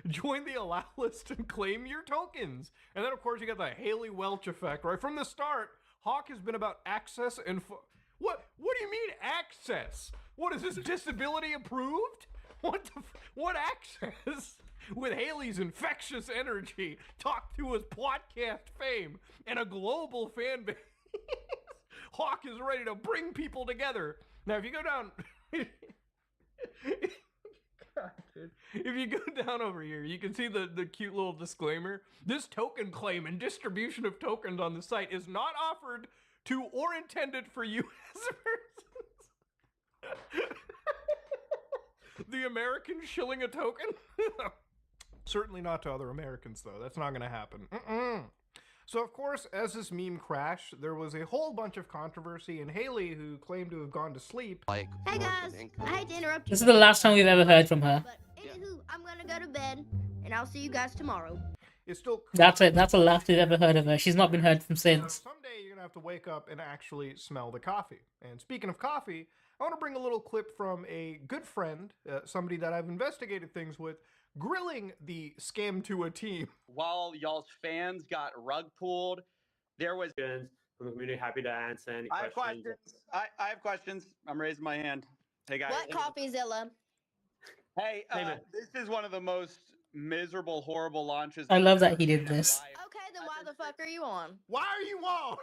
Join the allow list and claim your tokens. And then, of course, you got the Haley Welch effect, right? From the start, Hawk has been about access and... What do you mean access? What is this, disability approved? What access? With Haley's infectious energy, talk to his podcast fame, and a global fan base, Hawk is ready to bring people together. Now, if you go down... God, dude. If you go down over here, you can see the cute little disclaimer. This token claim and distribution of tokens on the site is not offered to or intended for you as persons. The American shilling a token? Certainly not to other Americans, though. That's not going to happen. So, of course, as this meme crashed, there was a whole bunch of controversy, and Haley, who claimed to have gone to sleep... Hey guys, I hate to interrupt you. This is the last time we've ever heard from her. But anywho, I'm gonna go to bed, and I'll see you guys tomorrow. is still... That's it. That's the last we've ever heard of her. She's not been heard from since. Someday you're going to have to wake up and actually smell the coffee. And speaking of coffee, I want to bring a little clip from a good friend, somebody that I've investigated things with, grilling the scam to a team. While y'all's fans got rug pulled, there was... From the community, happy to answer any I have questions. questions. I have questions. I'm raising my hand. Hey, guys. What CoffeeZilla? Hey, Hey, man. this is one of the most miserable, horrible launches. I love I've that ever he did seen in my this. life. Okay, then why the fuck are you on? Why are you on?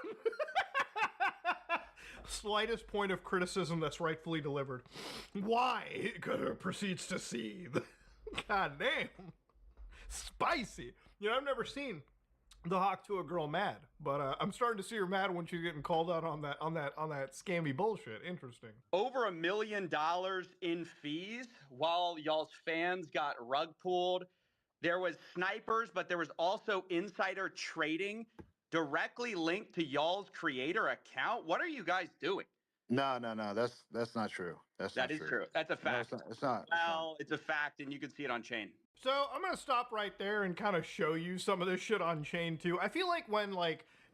Slightest point of criticism that's rightfully delivered. Why? Proceeds to seethe. God damn. Spicy. You know, I've never seen the Hawk to a girl mad, but I'm starting to see her mad when she's getting called out on that scammy bullshit. Interesting. Over $1 million in fees while y'all's fans got rug pulled. There was snipers, but there was also insider trading directly linked to y'all's creator account. What are you guys doing? No, that's not true. That is true. That's a fact. No, it's not. Well, it's a fact, and you can see it on chain. So I'm gonna stop right there and kind of show you some of this shit on chain too. I feel like when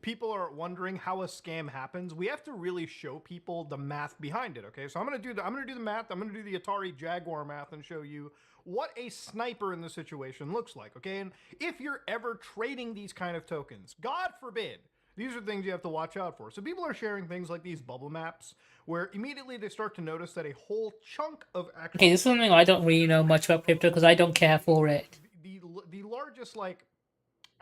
people are wondering how a scam happens, we have to really show people the math behind it. Okay, so I'm gonna do the math. I'm gonna do the Atari Jaguar math and show you what a sniper in this situation looks like. Okay, and if you're ever trading these kind of tokens, God forbid. These are things you have to watch out for. So people are sharing things like these bubble maps, where immediately they start to notice that a whole chunk of actual... Okay, this is something I don't really know much about crypto because I don't care for it. The largest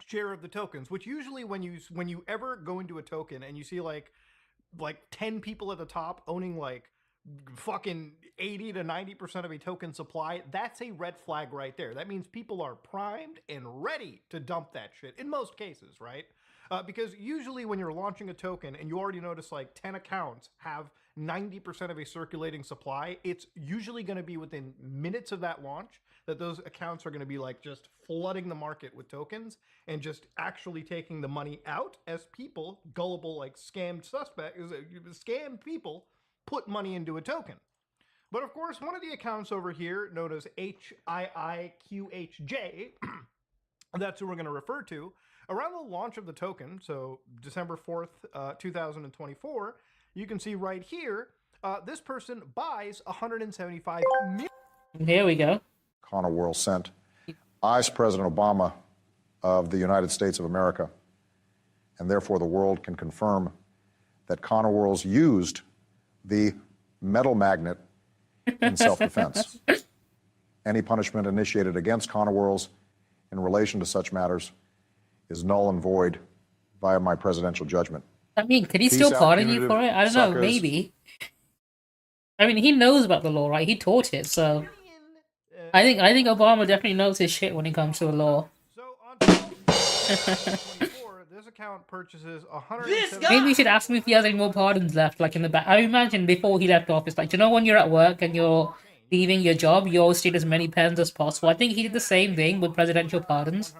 share of the tokens, which usually when you ever go into a token and you see like 10 people at the top owning fucking 80 to 90% of a token supply, that's a red flag right there. That means people are primed and ready to dump that shit in most cases, right? Because usually when you're launching a token and you already notice 10 accounts have 90% of a circulating supply, it's usually going to be within minutes of that launch that those accounts are going to be just flooding the market with tokens and just actually taking the money out as people, gullible scammed people, put money into a token. But of course, one of the accounts over here, known as HIIQHJ, that's who we're going to refer to, around the launch of the token, so December 4th, 2024, you can see right here, this person buys 175 million. Here we go. Connor World sent. I, as President Obama of the United States of America, and therefore the world can confirm that Connor Worlds used the metal magnet in self-defense. Any punishment initiated against Connor Worlds in relation to such matters is null and void via my presidential judgment. I mean, could he Peace still out, pardon you punitive for it? I don't know, suckers. maybe. I mean, he knows about the law, right? He taught it, so I think Obama definitely knows his shit when it comes to the law. So on 2024, this account purchases 175. Maybe we should ask him if he has any more pardons left, in the back. I imagine before he left office, you know when you're at work and you're leaving your job, you always steal as many pens as possible. I think he did the same thing with presidential pardons.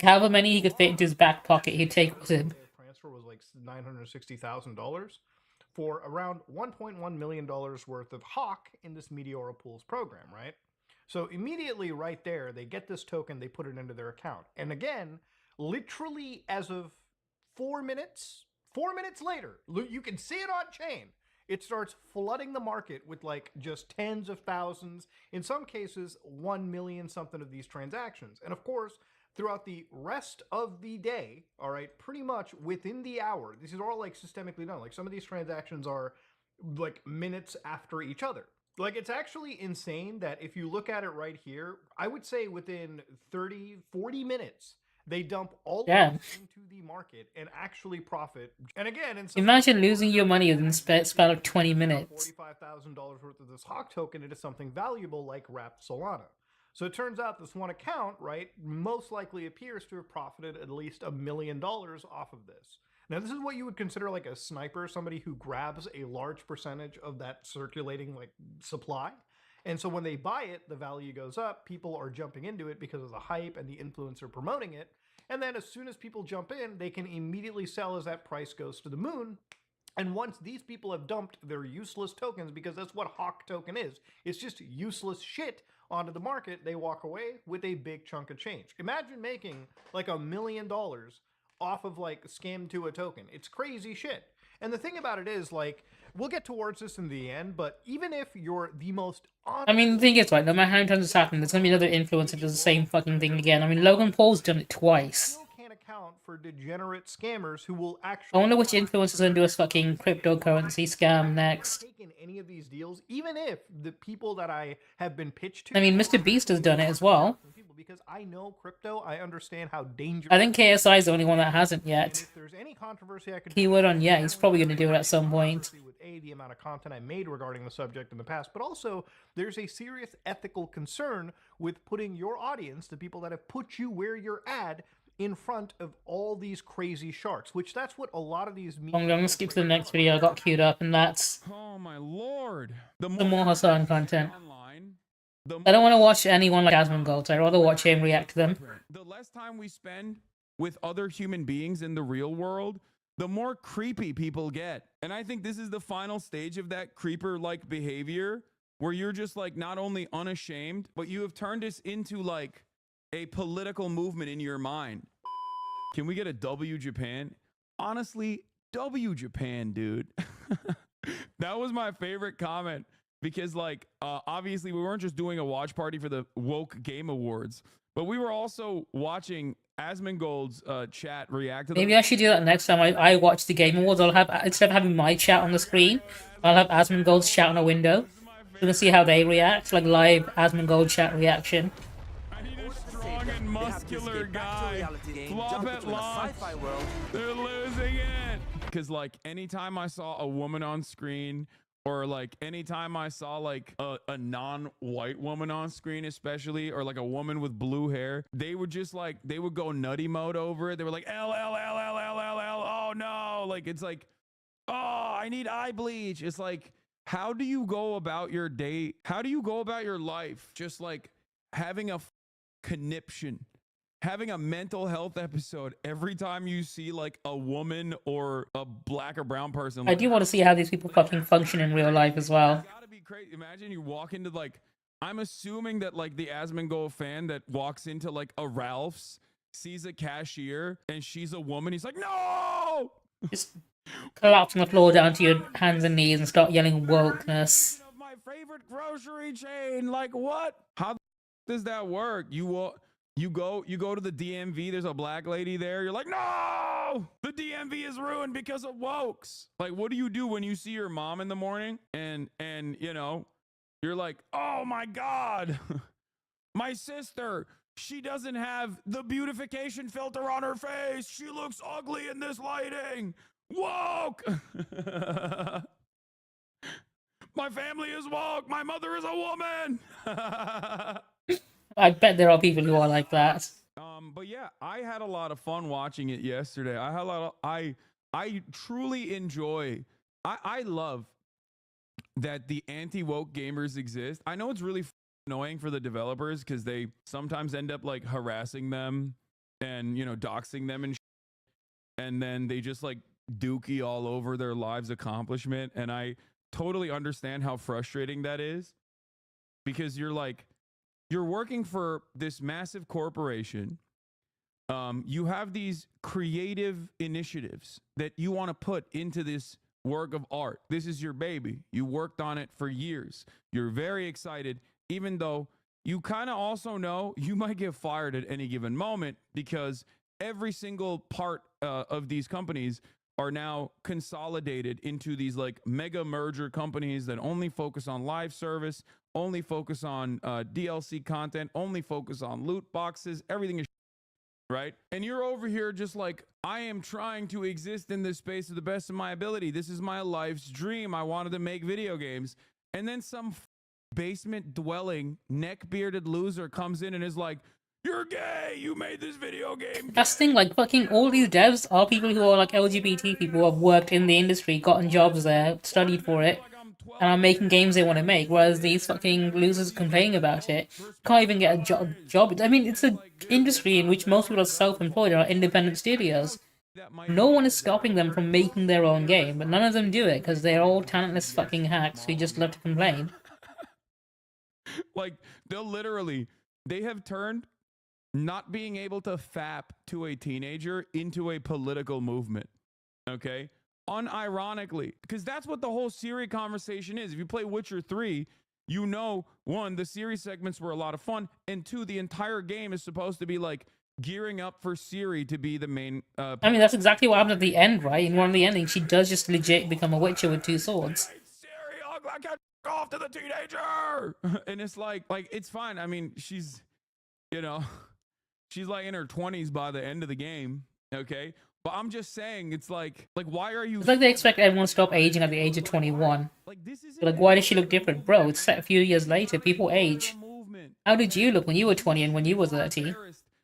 However many he could fit into his back pocket, he'd take with him. Transfer was $960,000 for around $1.1 million worth of Hawk in this Meteora Pools program, right? So immediately right there, they get this token, they put it into their account. And again, literally as of 4 minutes later, you can see it on chain. it starts flooding the market with like just tens of thousands, in some cases 1 million something of these transactions. And of course, throughout the rest of the day, all right, pretty much within the hour, this is all like systemically done. Like some of these transactions are like minutes after each other. Like it's actually insane that if you look at it right here, I would say within 30, 40 minutes, they dump all of Yeah. this into the market and actually profit. And again, in some Imagine losing your money within the span of 20 minutes. $45,000 worth of this hawk token into something valuable like wrapped Solana. So it turns out this one account, right, most likely appears to have profited at least $1 million off of this. Now, this is what you would consider like a sniper, somebody who grabs a large percentage of that circulating like supply. And so when they buy it, the value goes up. People are jumping into it because of the hype and the influencer promoting it. And then as soon as people jump in, they can immediately sell as that price goes to the moon. And once these people have dumped their useless tokens, because that's what Hawk token is, it's just useless shit onto the market, they walk away with a big chunk of change. Imagine making like $1 million off of like scam to a token. It's crazy shit. And the thing about it is, like, we'll get towards this in the end, but even if you're the most honest... I mean, the thing is, right, no matter how many times it's happened, there's gonna be another influencer that does the same fucking thing again. I mean, Logan Paul's done it twice. Can't account for degenerate scammers who will actually... I wonder which influencer's gonna do a fucking cryptocurrency scam next. ...taken any of these deals, even if the people that I have been pitched to... I mean, Mr. Beast has done it as well. Because I know crypto, I understand how dangerous... I think KSI is the only one that hasn't yet. If there's any controversy I could... Keyword on, yeah, he's probably gonna do it at some point. With the amount of content I made regarding the subject in the past, but also there's a serious ethical concern with putting your audience, the people that have put you where you're at, in front of all these crazy sharks, which that's what a lot of these... I'm gonna skip to the next video I got queued up, and that's... Oh my lord. The more Hassan content. I don't want to watch anyone like Asmongold, I'd rather watch him react to them. The less time we spend with other human beings in the real world, the more creepy people get. And I think this is the final stage of that creeper-like behavior, where you're just like not only unashamed, but you have turned this into like a political movement in your mind. Can we get a W Japan? Honestly, W Japan, dude. That was my favorite comment. Because, like, obviously, we weren't just doing a watch party for the Woke Game Awards, but we were also watching Asmongold's chat react to them. Maybe I should do that next time I watch the Game Awards. I'll have, instead of having my chat on the screen, I'll have Asmongold's chat on a window. We're gonna see how they react, like live Asmongold chat reaction. I need a strong and muscular guy. Flop at launch. They're losing it. Because, like, anytime I saw a woman on screen, or like anytime I saw like a non-white woman on screen, especially, or like a woman with blue hair, they would just like, they would go nutty mode over it. They were like, L, oh no. Like, it's like, oh, I need eye bleach. It's like, how do you go about your day? How do you go about your life? Just like having a conniption, having a mental health episode every time you see like a woman or a black or brown person. I do want to see how these people fucking function in real life as well. It's gotta be crazy. Imagine you walk into like, I'm assuming that like the Asmongold fan that walks into like a Ralph's, sees a cashier and she's a woman. He's like, no! Just collapse on the floor down to your hands and knees and start yelling wokeness. My favorite grocery chain. Like, what? How does that work? You go to the DMV, there's a black lady there. You're like, no, the DMV is ruined because of wokes. Like, what do you do when you see your mom in the morning and you know, you're like, oh my God, my sister, she doesn't have the beautification filter on her face. She looks ugly in this lighting. Woke. My family is woke. My mother is a woman. I bet there are people who are like that. But yeah, I had a lot of fun watching it yesterday. I had a lot of, I truly enjoy, I love that the anti-woke gamers exist. I know it's really annoying for the developers because they sometimes end up like harassing them and, you know, doxing them and then they just like dookie all over their lives' accomplishment. And I totally understand how frustrating that is, because you're like, you're working for this massive corporation. You have these creative initiatives that you want to put into this work of art. This is your baby. You worked on it for years. You're very excited, even though you kind of also know you might get fired at any given moment because every single part of these companies are now consolidated into these like mega merger companies that only focus on live service, only focus on DLC content, only focus on loot boxes. Everything is right. And you're over here just like, I am trying to exist in this space to the best of my ability. This is my life's dream. I wanted to make video games. And then some basement dwelling neck bearded loser comes in and is like, you're gay, you made this video game. That's the thing, like, fucking all these devs are people who are, like, LGBT people who have worked in the industry, gotten jobs there, studied for it, and are making games they want to make, whereas these fucking losers complaining about it can't even get a job. I mean, it's an industry in which most people are self-employed and are independent studios. No one is stopping them from making their own game, but none of them do it, because they're all talentless fucking hacks who just love to complain. Like, they have turned not being able to fap to a teenager into a political movement, okay? Unironically, because that's what the whole Siri conversation is. If you play Witcher 3, you know, one, the Siri segments were a lot of fun, and two, the entire game is supposed to be like gearing up for Siri to be the main. I mean, that's exactly what happened at the end, right? In one of the endings, she does just legit become a Witcher with 2 swords. Siri, I can't off to the teenager, and it's like it's fine. I mean, she's, you know. She's like in her 20s by the end of the game, okay? But I'm just saying, it's like why are you... It's like they expect everyone to stop aging at the age of 21. Like, why does she look different? Bro, it's set a few years later. People age. How did you look when you were 20 and when you were 30?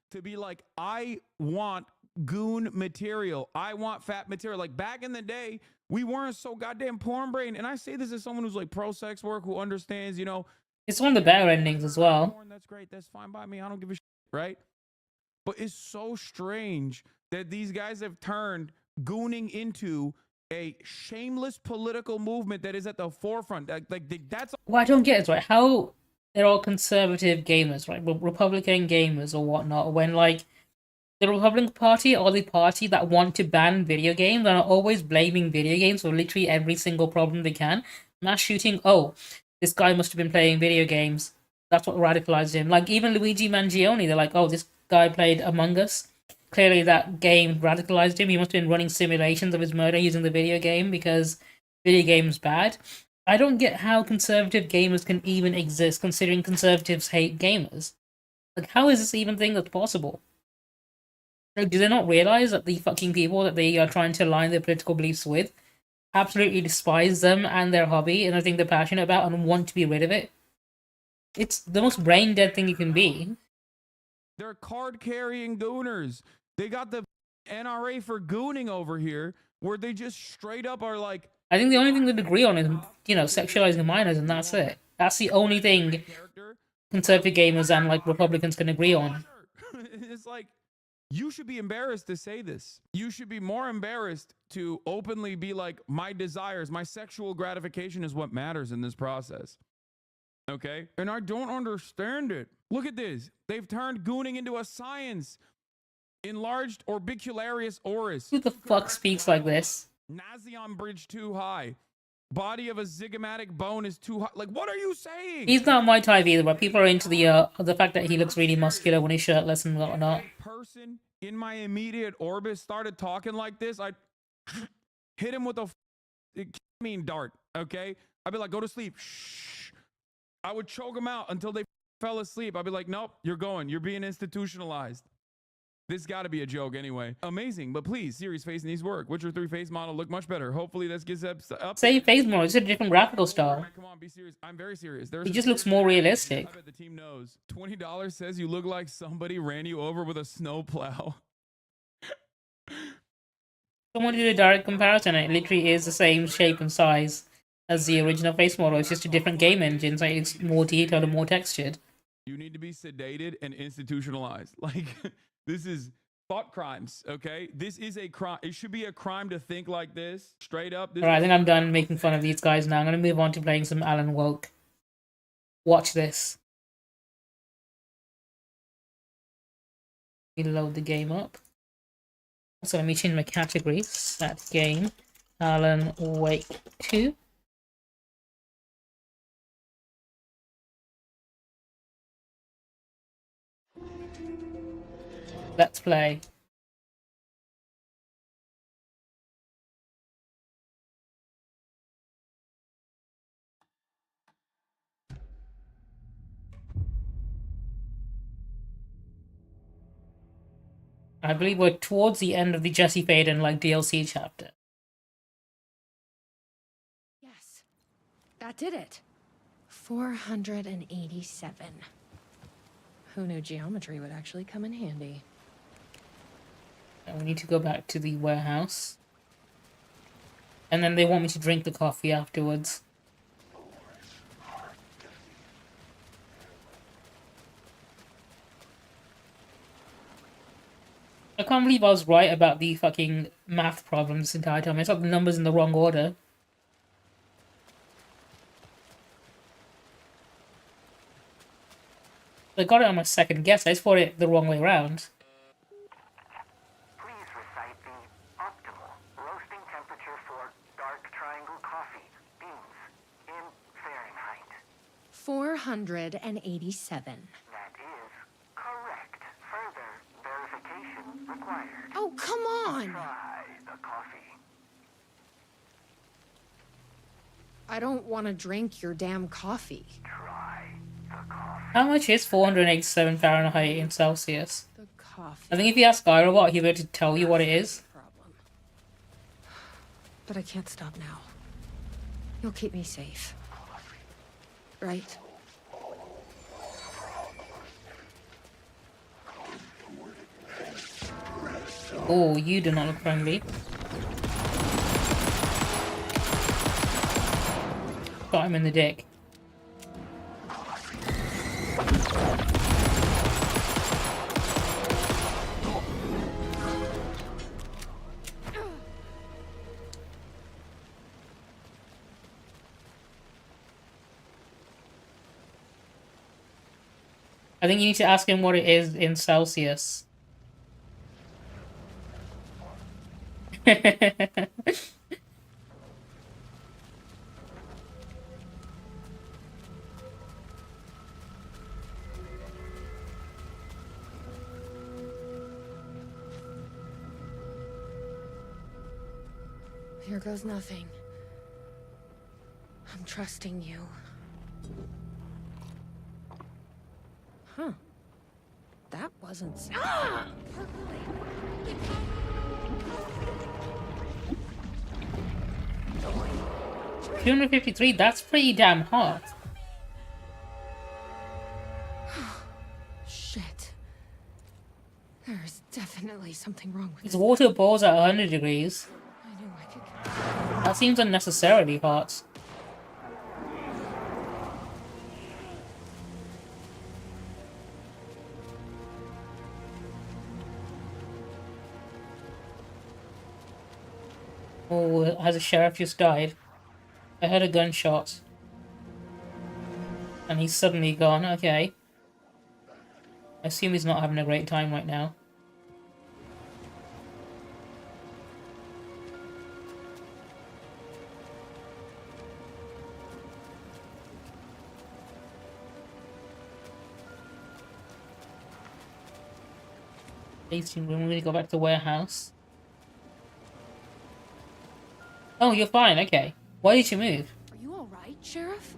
To be like, I want goon material. I want fat material. Like, back in the day, we weren't so goddamn porn brain. And I say this as someone who's like pro-sex work, who understands, you know... It's one of the better endings as well. That's great. That's fine by me. I don't give a shit, right? But it's so strange that these guys have turned gooning into a shameless political movement that is at the forefront. That's what I don't get is, right, how they're all conservative gamers, right? Republican gamers or whatnot, when, like, the Republican Party are the party that want to ban video games and are always blaming video games for literally every single problem they can. Mass shooting, oh, this guy must have been playing video games. That's what radicalized him. Like, even Luigi Mangione, they're like, oh, this guy played Among Us. Clearly that game radicalized him. He must have been running simulations of his murder using the video game because video game's bad. I don't get how conservative gamers can even exist, considering conservatives hate gamers. Like, how is this even a thing that's possible? Like, do they not realize that the fucking people that they are trying to align their political beliefs with absolutely despise them and their hobby and the thing they're passionate about and want to be rid of it? It's the most brain-dead thing you can be. They're card-carrying gooners. They got the NRA for gooning over here, where they just straight up are like... I think the only thing they agree on is, you know, sexualizing minors, and that's it. That's the only thing conservative gamers and, like, Republicans can agree on. It's like, you should be embarrassed to say this. You should be more embarrassed to openly be like, my desires, my sexual gratification is what matters in this process. Okay? And I don't understand it. Look at this. They've turned gooning into a science. Enlarged orbicularis oris. Who the fuck speaks like this? Nasion bridge too high. Body of a zygomatic bone is too high. Like, what are you saying? He's not my type either, but people are into the fact that he looks really muscular when he's shirtless and whatnot. Person in my immediate orbit started talking like this, I'd hit him with a dart, okay? I'd be like, go to sleep. Shh. I would choke them out until they fell asleep. I'd be like, nope, you're going. You're being institutionalized. This got to be a joke anyway. Amazing, but please, Siri's face needs work. Witcher 3 face model look much better. Hopefully this gets up. Same face model, it's a different graphical style. Come on, be serious. I'm very serious. He just looks more realistic. I bet the team knows. $20 says you look like somebody ran you over with a snowplow. Someone did a direct comparison, and it literally is the same shape and size as the original face model. It's just a different game engine, so it's more detailed and more textured. You need to be sedated and institutionalized. Like, this is thought crimes, okay? This is a crime. It should be a crime to think like this. Straight up. Alright, I think I'm done making fun of these guys now. I'm going to move on to playing some Alan Woke. Watch this. Let me load the game up. So let me change my categories. That game. Alan Wake 2. Let's play. I believe we're towards the end of the Jesse Faden like DLC chapter. Yes, that did it. 487. Who knew geometry would actually come in handy? And we need to go back to the warehouse. And then they want me to drink the coffee afterwards. I can't believe I was right about the fucking math problems this entire time. I saw the numbers in the wrong order. I got it on my second guess. I just thought it the wrong way around. Please recite the optimal roasting temperature for dark triangle coffee beans in Fahrenheit. 487. That is correct. Further verification required. Oh, come on! Try the coffee. I don't want to drink your damn coffee. Try the coffee. How much is 487 Fahrenheit in Celsius? The coffee. I think if you ask iRobot, he'll be able to tell you what it is. Problem. But I can't stop now. You'll keep me safe. Right? Oh, you do not look friendly. Got him in the dick. I think you need to ask him what it is in Celsius. Here goes nothing. I'm trusting you. Huh. That wasn't... Ah! 253, that's pretty damn hot. Shit. There's definitely something wrong with His water boils at 100 degrees. I knew I could... That seems unnecessarily hot. Oh, has a sheriff just died? I heard a gunshot. And he's suddenly gone, okay. I assume he's not having a great time right now. Tasting room, we're gonna go back to the warehouse. Oh, you're fine, okay. Why did you move? Are you alright, Sheriff?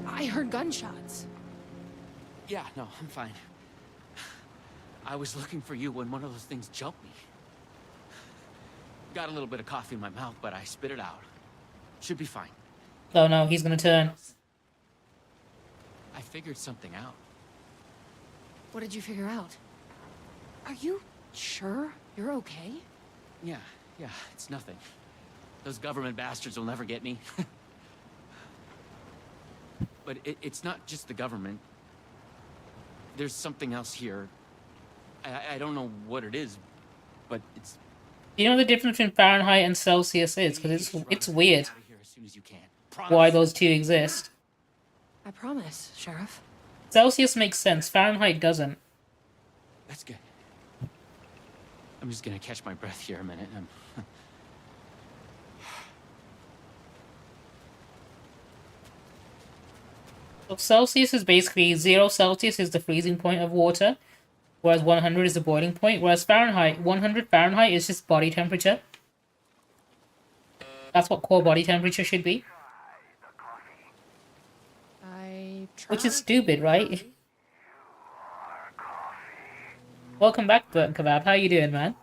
I heard gunshots. Yeah, no, I'm fine. I was looking for you when one of those things jumped me. Got a little bit of coffee in my mouth, but I spit it out. Should be fine. Oh no, he's gonna turn. I figured something out. What did you figure out? Are you sure you're okay? Yeah, it's nothing. Those government bastards will never get me. But it's not just the government. There's something else here. I don't know what it is, but it's... You know the difference between Fahrenheit and Celsius is? Because it's weird Out of here as soon as you can. why those two exist. I promise, Sheriff. Celsius makes sense, Fahrenheit doesn't. That's good. I'm just gonna catch my breath here a minute. So Celsius is basically 0 Celsius is the freezing point of water, whereas 100 is the boiling point, whereas Fahrenheit, 100 Fahrenheit is just body temperature. That's what core body temperature should be. Which is stupid, right? Welcome back, Burnt Kebab. How you doing, man?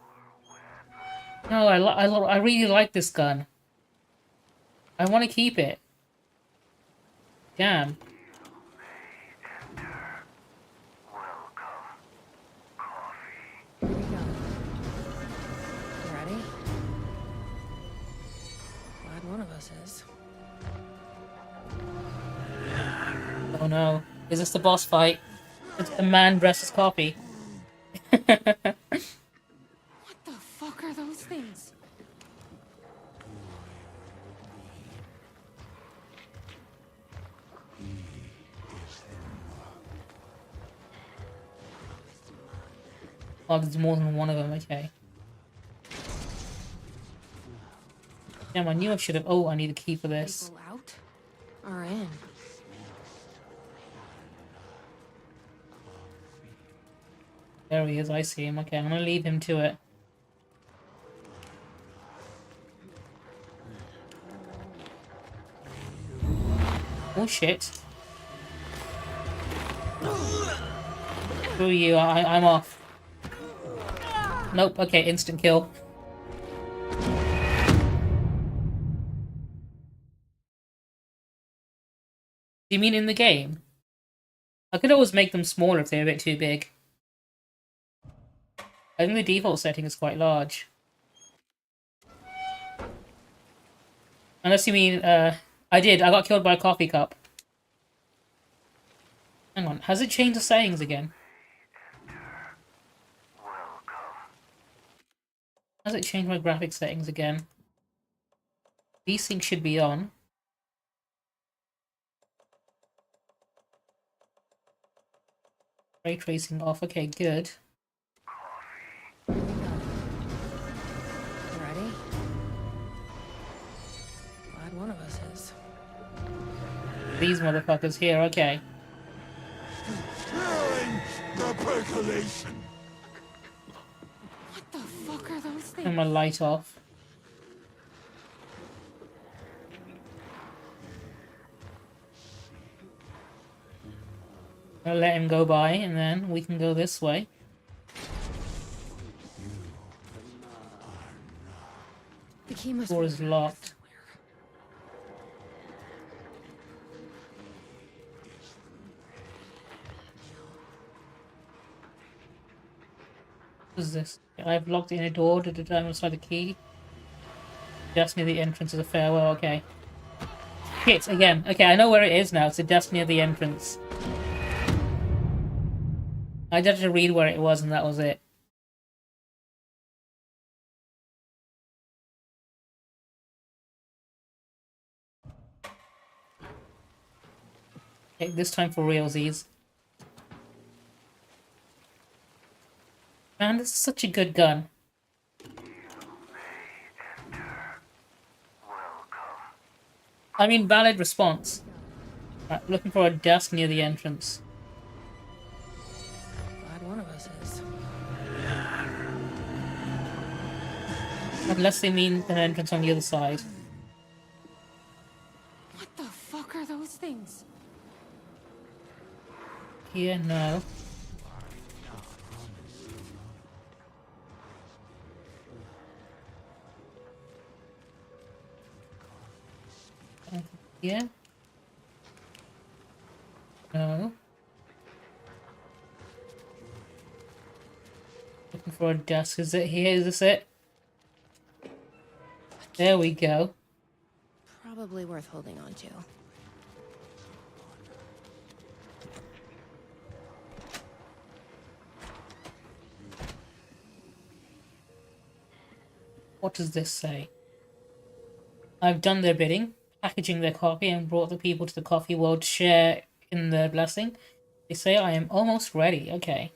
No, I really like this gun. I want to keep it. Damn. Here we go. You ready? Glad one of us is. Oh no. Is this the boss fight? It's the man versus coffee. What the fuck are those things? Oh, there's more than one of them, okay. Damn, I knew I should have. Oh, I need a key for this. People out or in? There he is, I see him. Okay, I'm gonna leave him to it. Oh shit. Screw you, I'm off. Nope, okay, instant kill. Do you mean in the game? I could always make them smaller if they're a bit too big. I think the default setting is quite large. Unless you mean, I got killed by a coffee cup. Hang on, has it changed the settings again? Has it changed my graphics settings again? VSync should be on. Ray tracing off, okay, good. You ready? Glad one of us is. These motherfuckers here, okay. The percolation. What the fuck are those things? Turn my light off. I'll let him go by, and then we can go this way. The key must Door is locked. What is this? I've locked in a door to determine inside the key. Just near the entrance is a farewell, okay. Shit, again. Okay, I know where it is now. It's just near the entrance. I just had to read where it was and that was it. Okay, this time for realsies. Man, this is such a good gun. I mean, valid response. Right, looking for a desk near the entrance. Glad one of us is. Unless they mean an entrance on the other side. What the fuck are those things? Here, no. Yeah. No. Looking for a desk. Is it here? Is this it? There we go. Probably worth holding on to. What does this say? I've done their bidding, packaging their coffee and brought the people to the coffee world to share in their blessing. They say I am almost ready. Okay.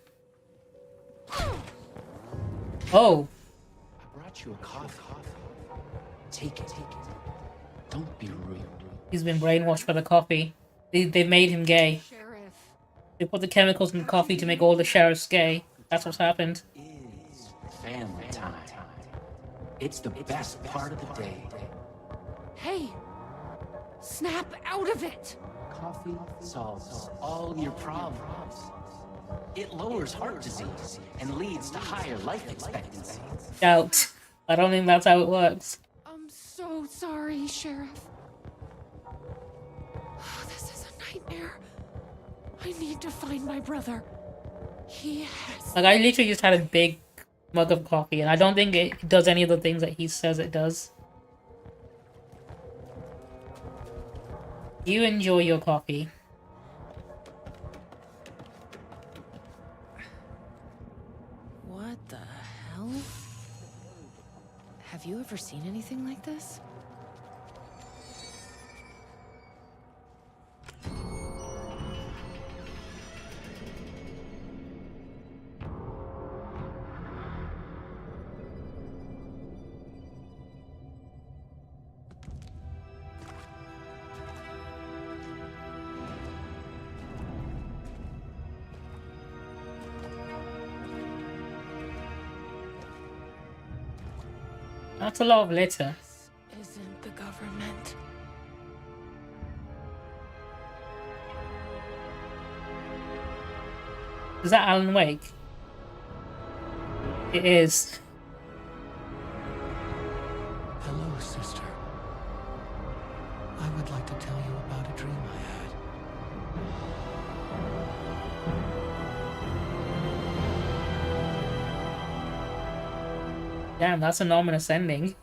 Oh. I brought you a coffee. Take it. Don't be rude. He's been brainwashed by the coffee. They made him gay. Sheriff. They put the chemicals in coffee to make all the sheriffs gay. That's what's happened. Is family time. It's the best part of the day. Hey! Snap out of it! Coffee solves all your problems. It lowers heart disease and leads to higher life expectancy. Doubt. I don't think that's how it works. I'm so sorry, Sheriff. This is a nightmare. I need to find my brother. He has... Like, I literally just had a big mug of coffee, and I don't think it does any of the things that he says it does. You enjoy your coffee. What the hell? Have you ever seen anything like this? That's a lot of litter. This isn't the government. Is that Alan Wake? It is. Hello, sister. I would like to tell you about a dream I had. Damn, that's an ominous ending.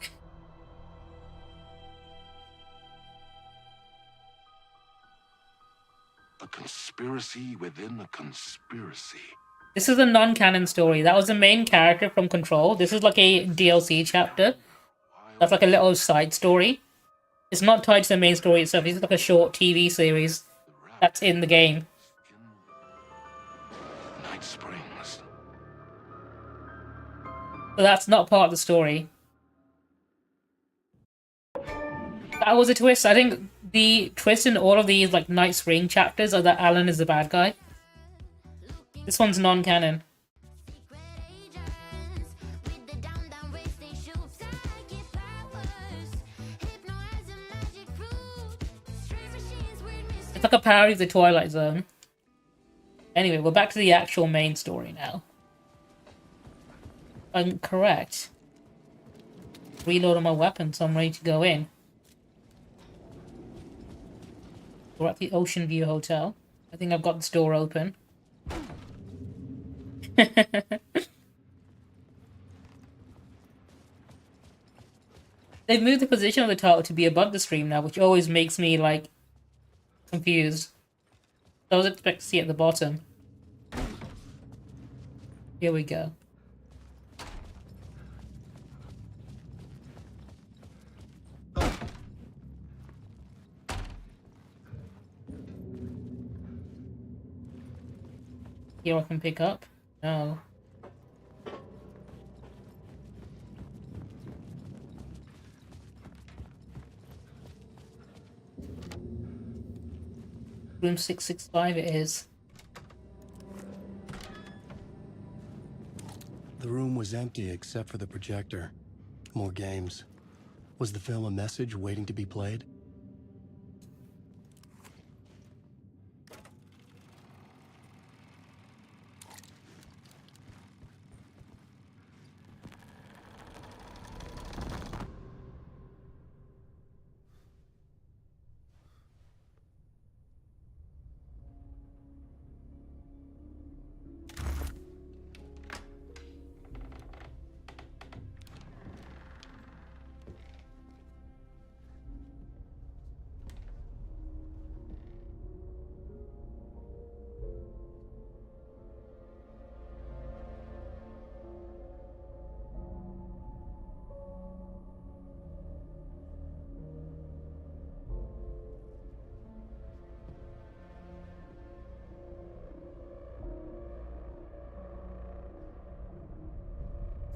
A conspiracy within a conspiracy. This is a non-canon story. That was the main character from Control. This is like a DLC chapter. That's like a little side story. It's not tied to the main story itself. It's like a short TV series that's in the game. Night Springs. So that's not part of the story. That was a twist. I think the twist in all of these like Night Spring chapters are that Alan is the bad guy. This one's non-canon. It's like a parody of the Twilight Zone. Anyway, we're back to the actual main story now. I'm correct. Reloading my weapon, so I'm ready to go in. We're at the Ocean View Hotel. I think I've got this door open. They've moved the position of the title to be above the stream now, which always makes me, like, confused. I was expecting to see it at the bottom. Here we go. Here I can pick up? No. Room 665 it is. The room was empty except for the projector. More games. Was the film a message waiting to be played?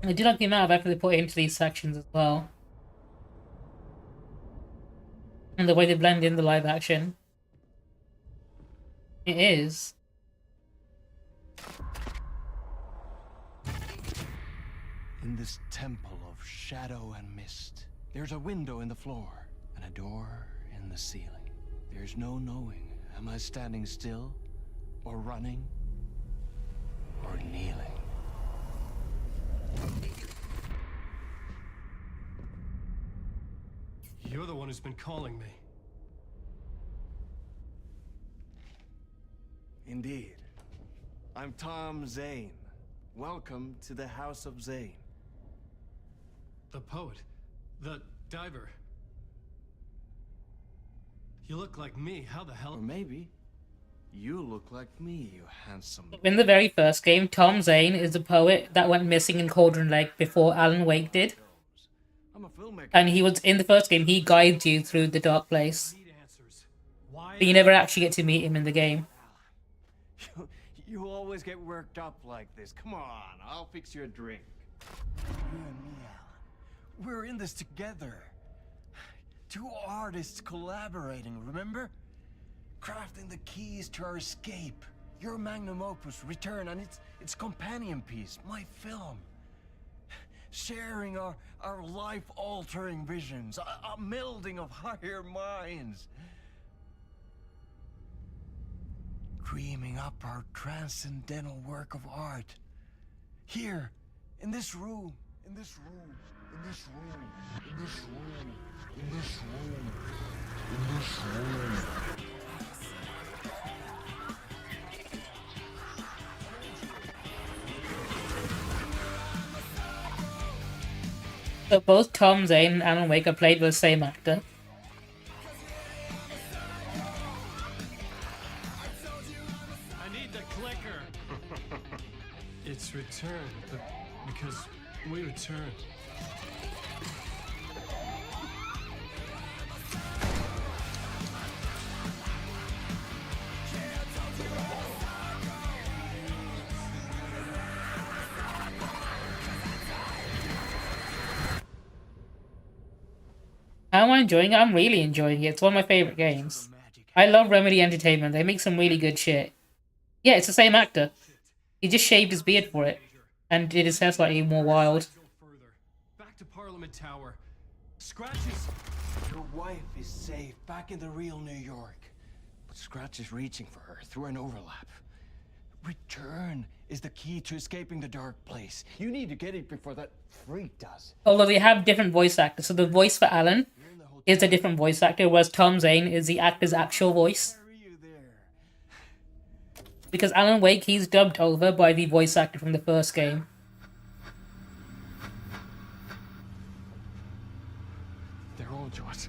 I do like the amount of effort they put into these sections as well. And the way they blend in the live action. It is. In this temple of shadow and mist, there's a window in the floor and a door in the ceiling. There's no knowing, am I standing still, or running, or kneeling? You're the one who's been calling me. Indeed. I'm Tom Zane. Welcome to the House of Zane. The poet. The diver. You look like me. How the hell? Or maybe you look like me, you handsome... In the very first game, Tom Zane is the poet that went missing in Cauldron Lake before Alan Wake did. I'm a filmmaker. And he was, in the first game, he guides you through the dark place. But you never actually get to meet him in the game. You always get worked up like this. Come on, I'll fix you a drink. You and me, Alan. We're in this together. Two artists collaborating, remember? Crafting the keys to our escape. Your magnum opus, Return, and its companion piece, my film. Sharing our life-altering visions, a melding of higher minds. Dreaming up our transcendental work of art. Here, in this room, in this room, in this room, in this room, in this room, in this room. So both Tom Zane and Alan Wake are played by the same actor. I need the clicker. It's returned, but because we returned. How am I enjoying it? I'm really enjoying it. It's one of my favorite games. I love Remedy Entertainment. They make some really good shit. Yeah, it's the same actor. He just shaved his beard for it and did his hair slightly more wild. Back to Parliament Tower. Scratches. Your wife is safe back in the real New York. But Scratch is reaching for her through an overlap. Return is the key to escaping the dark place. You need to get it before that freak does. Although they have different voice actors. So the voice for Alan is a different voice actor, whereas Tom Zane is the actor's actual voice. Because Alan Wake, he's dubbed over by the voice actor from the first game. They're all yours.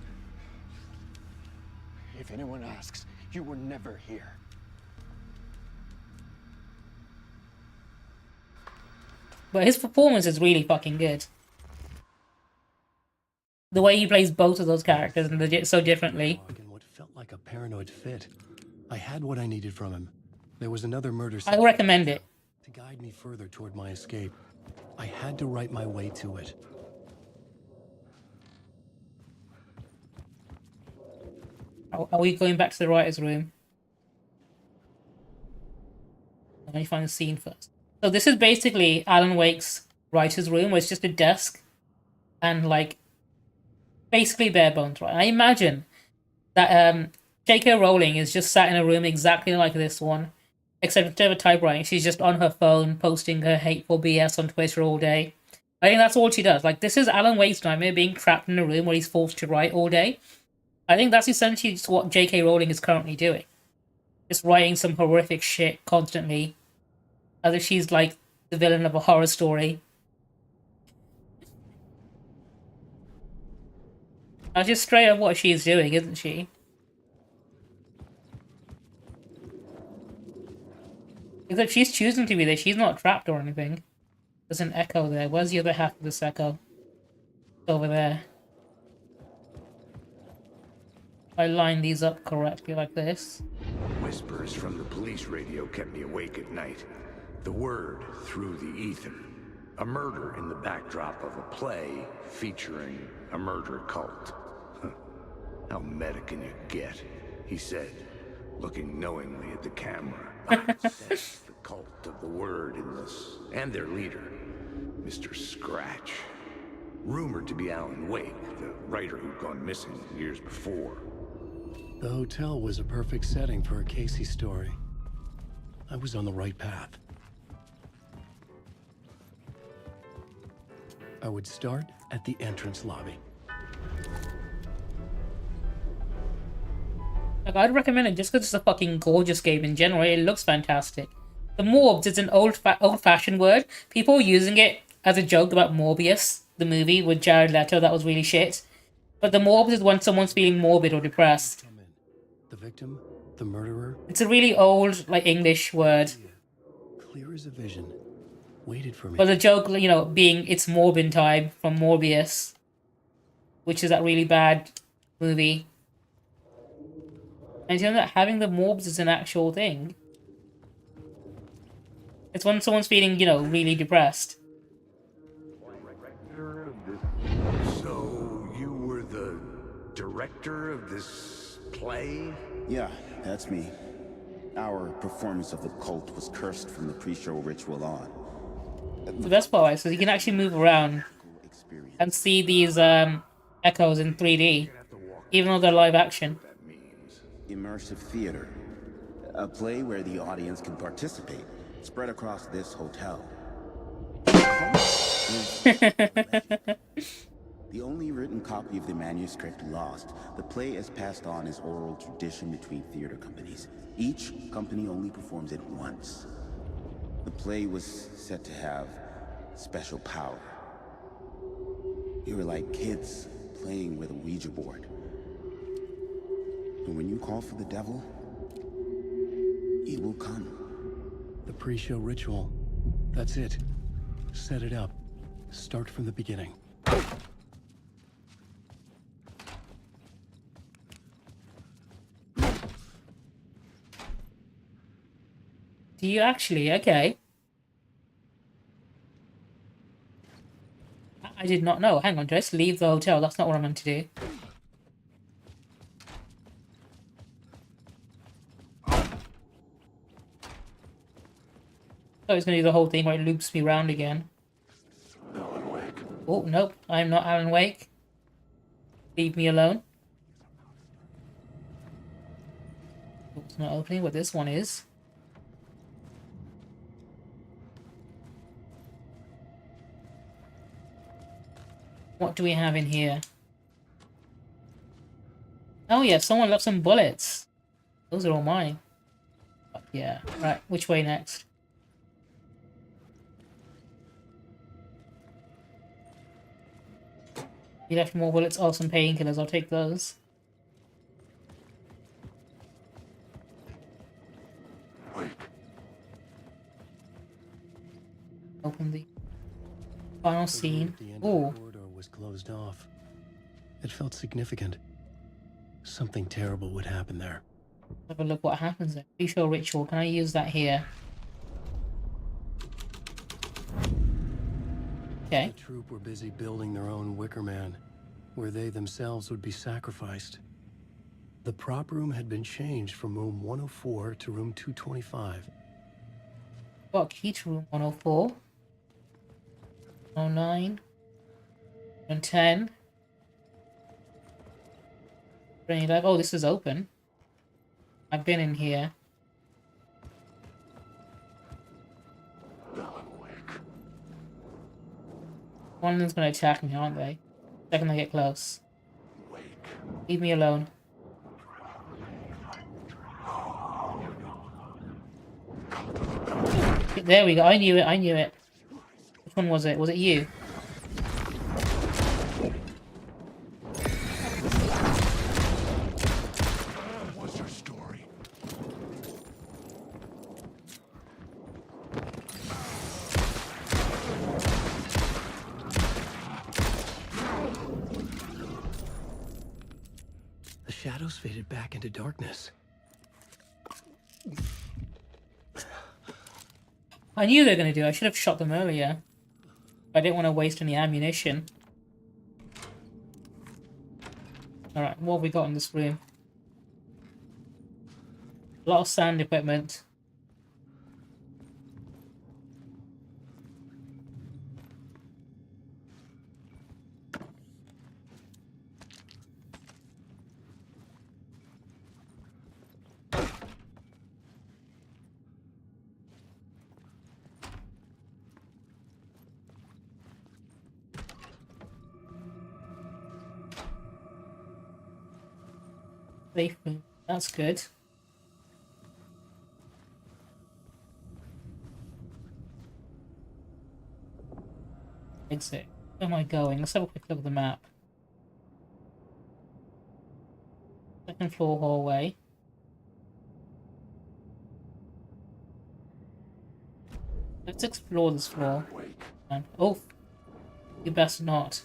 If anyone asks, you were never here. But his performance is really fucking good. The way he plays both of those characters and so differently. In what felt like a paranoid fit. I had what I needed from him. There was another murder I recommend it. to guide me further toward my escape. I had to write my way to it. Are we going back to the writer's room? Let me find the scene first. So this is basically Alan Wake's writer's room, where it's just a desk and like basically bare bones, right? I imagine that J.K. Rowling is just sat in a room exactly like this one, except instead of typewriting, she's just on her phone posting her hateful BS on Twitter all day. I think that's all she does. Like, this is Alan Wake's nightmare, being trapped in a room where he's forced to write all day. I think that's essentially just what J.K. Rowling is currently doing. Just writing some horrific shit constantly, as if she's like the villain of a horror story. That's just straight up what she's doing, isn't she? Except she's choosing to be there. She's not trapped or anything. There's an echo there. Where's the other half of this echo? It's over there. I line these up correctly like this. Whispers from the police radio kept me awake at night. The word through the ether. A murder in the backdrop of a play featuring a murder cult. How meta can you get? He said, looking knowingly at the camera. That's the cult of the word in this, and their leader, Mr. Scratch. Rumored to be Alan Wake, the writer who'd gone missing years before. The hotel was a perfect setting for a Casey story. I was on the right path. I would start at the entrance lobby. Like, I'd recommend it just because it's a fucking gorgeous game in general. It looks fantastic. The Morbs is an old-fashioned word. People using it as a joke about Morbius, the movie with Jared Leto, that was really shit. But the Morbs is when someone's feeling morbid or depressed. The victim, the murderer, It's a really old, like, English word. clear as a vision, waited for me. But the joke, you know, being it's Morbin time from Morbius, which is that really bad movie. And you know that having the Morbs is an actual thing. It's when someone's feeling, you know, really depressed. So, you were the director of this play? Yeah, that's me. Our performance of the cult was cursed from the pre-show ritual on. The best part is you can actually move around and see these echoes in 3D, even though they're live action. Immersive theater. A play where the audience can participate, spread across this hotel. The only written copy of the manuscript lost, the play is passed on as oral tradition between theater companies. Each company only performs it once. The play was said to have special power. We were like kids playing with a Ouija board. And when you call for the devil, he will come. The pre-show ritual. That's it. Set it up. Start from the beginning. Do you actually? Okay. I did not know. Hang on, just leave the hotel. That's not what I'm meant to do. So it's going to do the whole thing where it loops me round again. Alan Wake. Oh, nope. I'm not Alan Wake. Leave me alone. Oh, it's not opening, but this one is. What do we have in here? Oh yeah, someone left some bullets. Those are all mine. But yeah, right. Which way next? You left more bullets. Oh, some painkillers. I'll take those. Open the final scene. Oh. Was closed off. It felt significant. Something terrible would happen there. Have a look what happens there. Pre-show ritual. Can I use that here? Okay. The troop were busy building their own Wicker Man, where they themselves would be sacrificed. The prop room had been changed from room 104 to room 225. Got key to room 104. 109. And 10. Oh, this is open. I've been in here. One of them's gonna attack me, aren't they? Second they get close. Leave me alone. There we go. I knew it. I knew it. Which one was it? Was it you? What's your story? The shadows faded back into darkness. I knew they were going to do it. I should have shot them earlier. I didn't want to waste any ammunition. Alright, what have we got in this room? A lot of sand equipment. Safe room. That's good. Exit. Where am I going? Let's have a quick look at the map. Second floor hallway. Let's explore this floor. And, oh, you best not.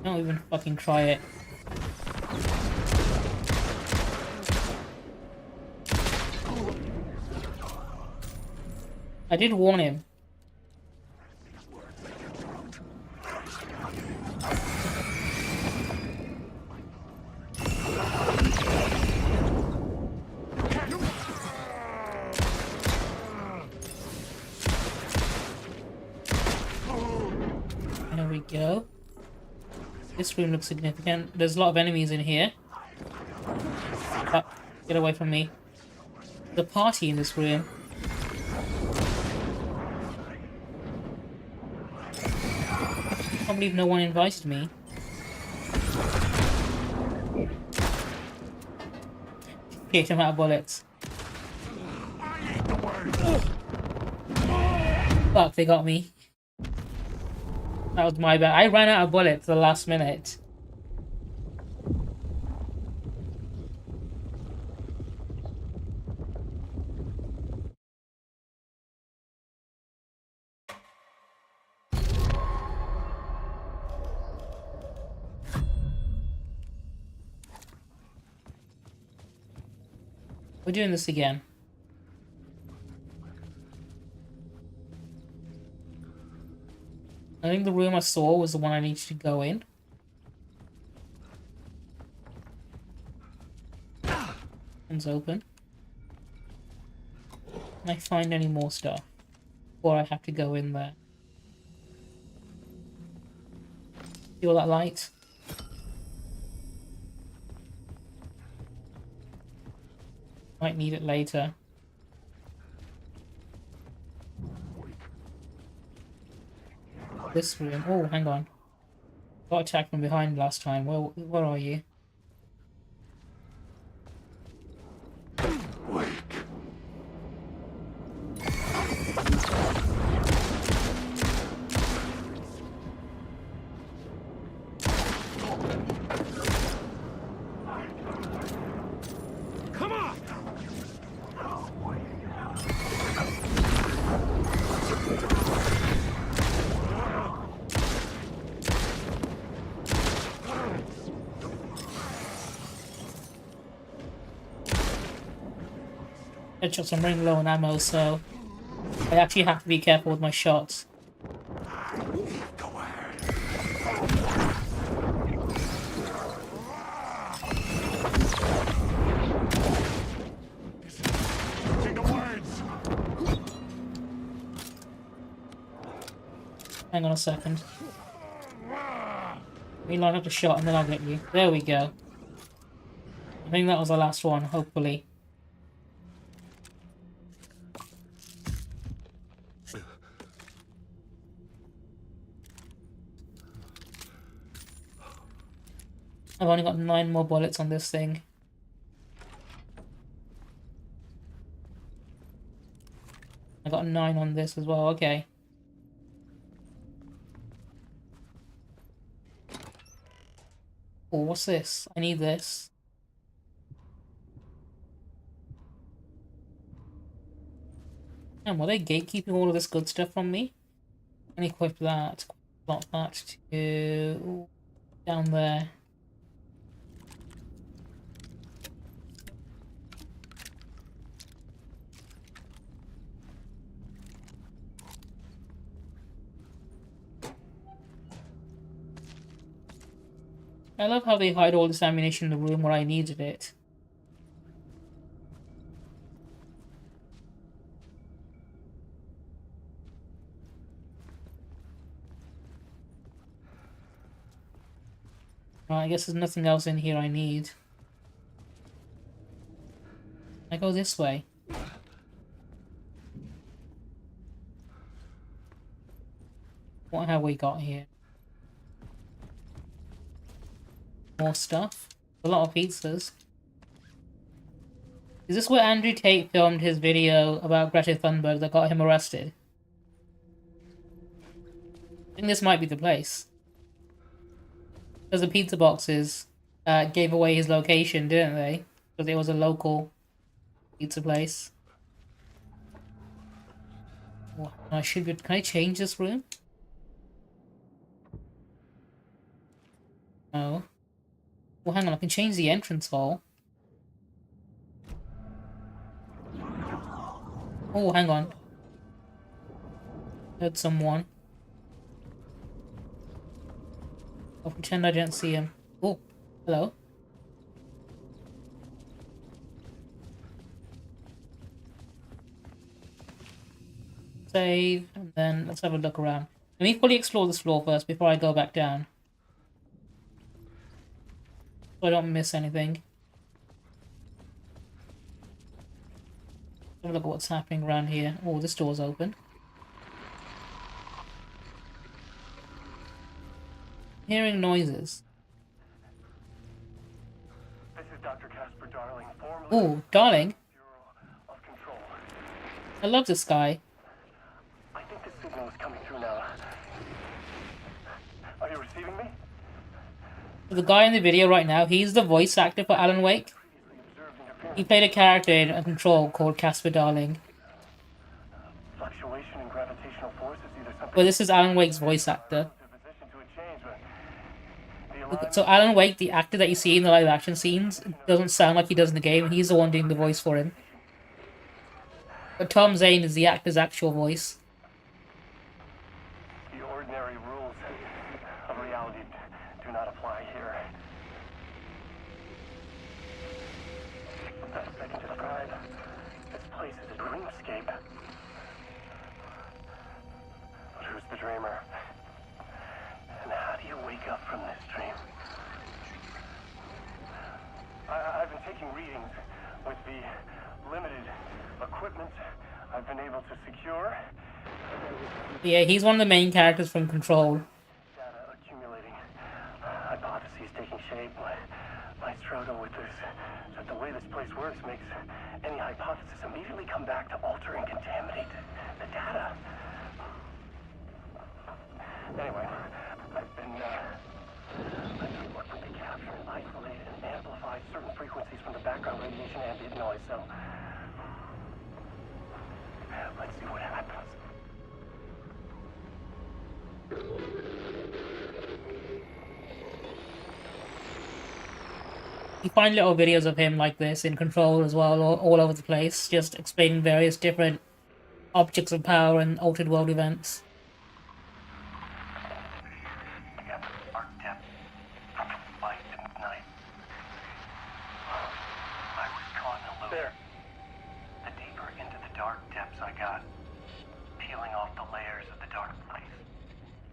Don't even fucking try it. I did warn him. There we go. This room looks significant. There's a lot of enemies in here. Oh, get away from me. The party in this room. I can't believe no one invited me. Hit him out of bullets. Fuck, they got me. That was my bad. I ran out of bullets the last minute. We're doing this again. I think the room I saw was the one I needed to go in. It's open. Can I find any more stuff? Or I have to go in there? See all that light? Might need it later. This room. Oh, hang on. Got attacked from behind last time. Where are you? Come on! Headshots, I'm running low on ammo, so I actually have to be careful with my shots. Hang on a second. We line up the shot and then I'll get you. There we go. I think that was the last one, hopefully. I've only got 9 more bullets on this thing. I got 9 on this as well, okay. Oh, what's this? I need this. And were they gatekeeping all of this good stuff from me? And equip that. Plot that to down there. I love how they hide all this ammunition in the room where I needed it. Right, I guess there's nothing else in here I need. I go this way. What have we got here? More stuff. A lot of pizzas. Is this where Andrew Tate filmed his video about Greta Thunberg that got him arrested? I think this might be the place. Because the pizza boxes gave away his location, didn't they? Because it was a local pizza place. Oh, I should be... Can I change this room? No. Well, hang on, I can change the entrance hall. Oh, hang on. Heard someone. I'll pretend I didn't see him. Oh, hello. Save, and then let's have a look around. Let me fully explore this floor first before I go back down. So I don't miss anything. Have a look at what's happening around here. Oh, this door's open. Hearing noises. This is Dr. Casper Darling, formerly Oh, Darling. Bureau of Control. I love this guy. I think the signal is coming through now. Are you receiving me? The guy in the video right now, he's the voice actor for Alan Wake. He played a character in Control called Casper Darling. Fluctuation in gravitational force is either something But this is Alan Wake's voice actor. So Alan Wake, the actor that you see in the live action scenes, doesn't sound like he does in the game. He's the one doing the voice for him. But Tom Zane is the actor's actual voice. the ordinary rules of reality do not apply here. The best I can describe this place is a dreamscape. But who's the dreamer? And how do you wake up from this dream? I've been taking readings with the limited equipment I've been able to secure. Yeah, he's one of the main characters from Control. Data accumulating. Hypotheses taking shape. My struggle with this is that the way this place works makes any hypothesis immediately come back to alter and contaminate the data. Anyway, I've been working to capture and isolate and amplify certain frequencies from the background radiation ambient noise, so let's see what happens. You find little videos of him like this in Control as well, all over the place, just explaining various different objects of power and altered world events. There. The deeper into the dark depths I got, peeling off the layers of the dark place,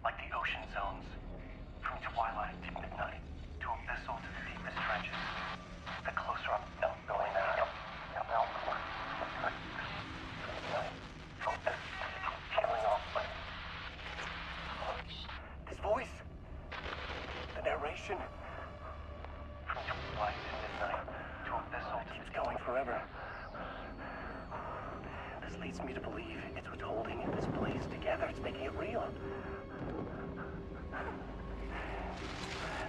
like the ocean zones, from twilight to midnight, to abyssal to the deepest trenches. The closer I'm going now, peeling off my... This voice, the narration, from twilight to midnight, to abyssal keeps going forever. This leads me to believe it's what's holding this place together. It's making it real.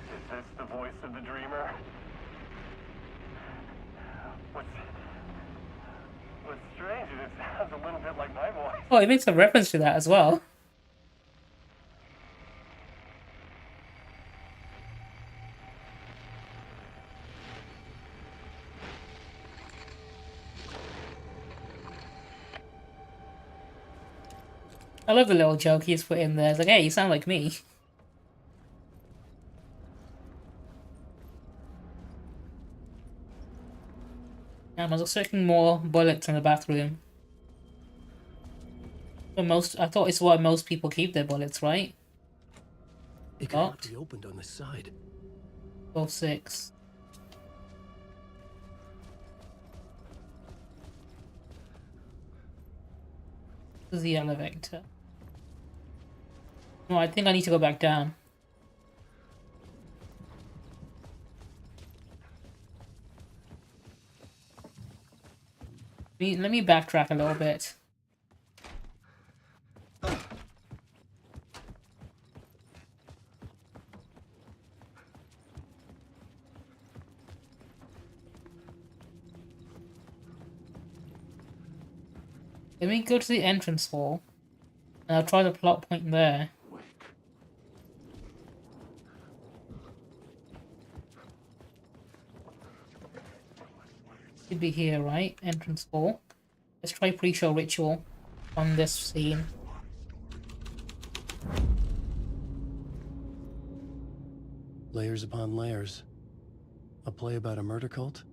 Is this the voice of the dreamer? What's strange is it sounds a little bit like my voice. Oh, he makes a reference to that as well. I love the little joke he's put in there. It's like, hey, you sound like me. I was expecting more bullets in the bathroom. But I thought it's why most people keep their bullets, right? It cannot be opened on the side. 12-6. This is the elevator. No, I think I need to go back down. Let me backtrack a little bit. Let me go to the entrance hall, and I'll try the plot point there. Should be here, right? Entrance hall. Let's try pre-show ritual on this scene. Layers upon layers. A play about a murder cult,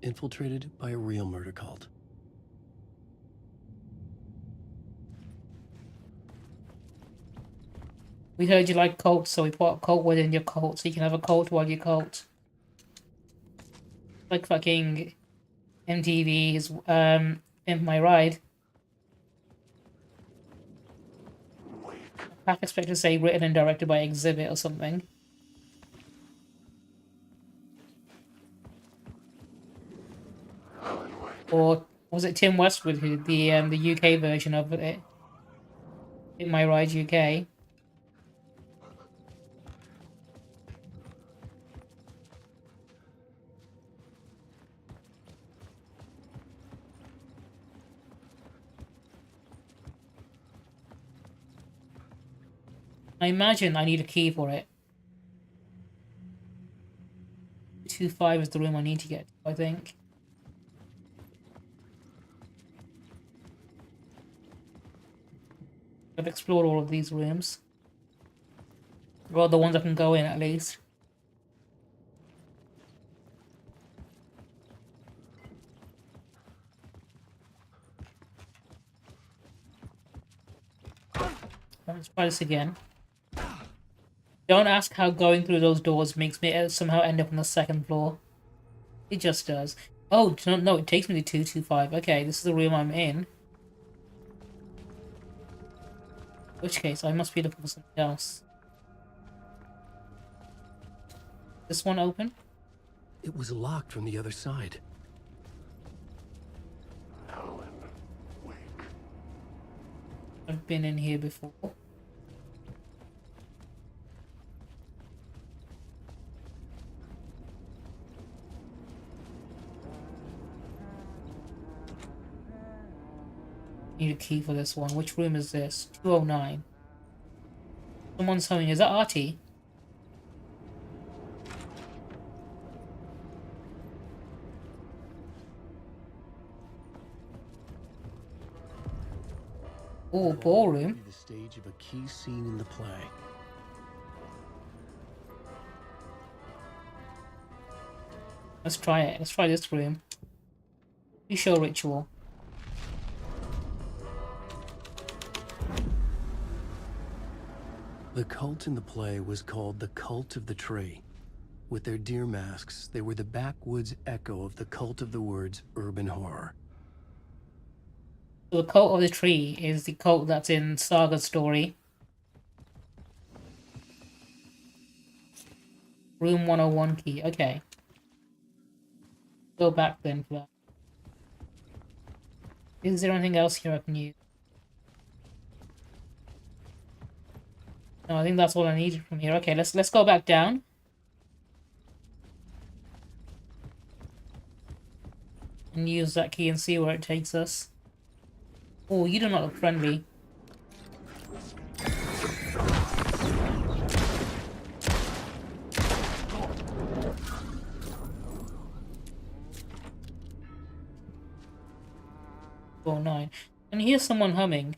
infiltrated by a real murder cult. We heard you like cults, so we put a cult within your cult, so you can have a cult while you cult. Like fucking MTV's Pimp My Ride. I half expect to say written and directed by Exhibit or something. Or was it Tim Westwood who did the UK version of it? Pimp My Ride UK. I imagine I need a key for it. 2-5 is the room I need to get to, I think. I've explored all of these rooms. Well, the ones I can go in at least. Let's try this again. Don't ask how going through those doors makes me somehow end up on the second floor. It just does. Oh, no, it takes me to 225. Okay, this is the room I'm in. In which case, I must be looking for something else. This one open? It was locked from the other side. I've been in here before. Need a key for this one. Which room is this? 209. Someone's humming. Is that Artie? Oh, ballroom. The stage of a key scene in the play. Let's try it. Let's try this room. Pre-show ritual. The cult in the play was called the Cult of the Tree. With their deer masks, they were the backwoods echo of the cult of the woods urban horror. So the Cult of the Tree is the cult that's in Saga's story. Room 101 key. Okay. Go back then for that. Is there anything else here I can use? No, I think that's all I needed from here. Okay, let's go back down. And use that key and see where it takes us. Oh, you do not look friendly. Oh, 9. And here's someone humming.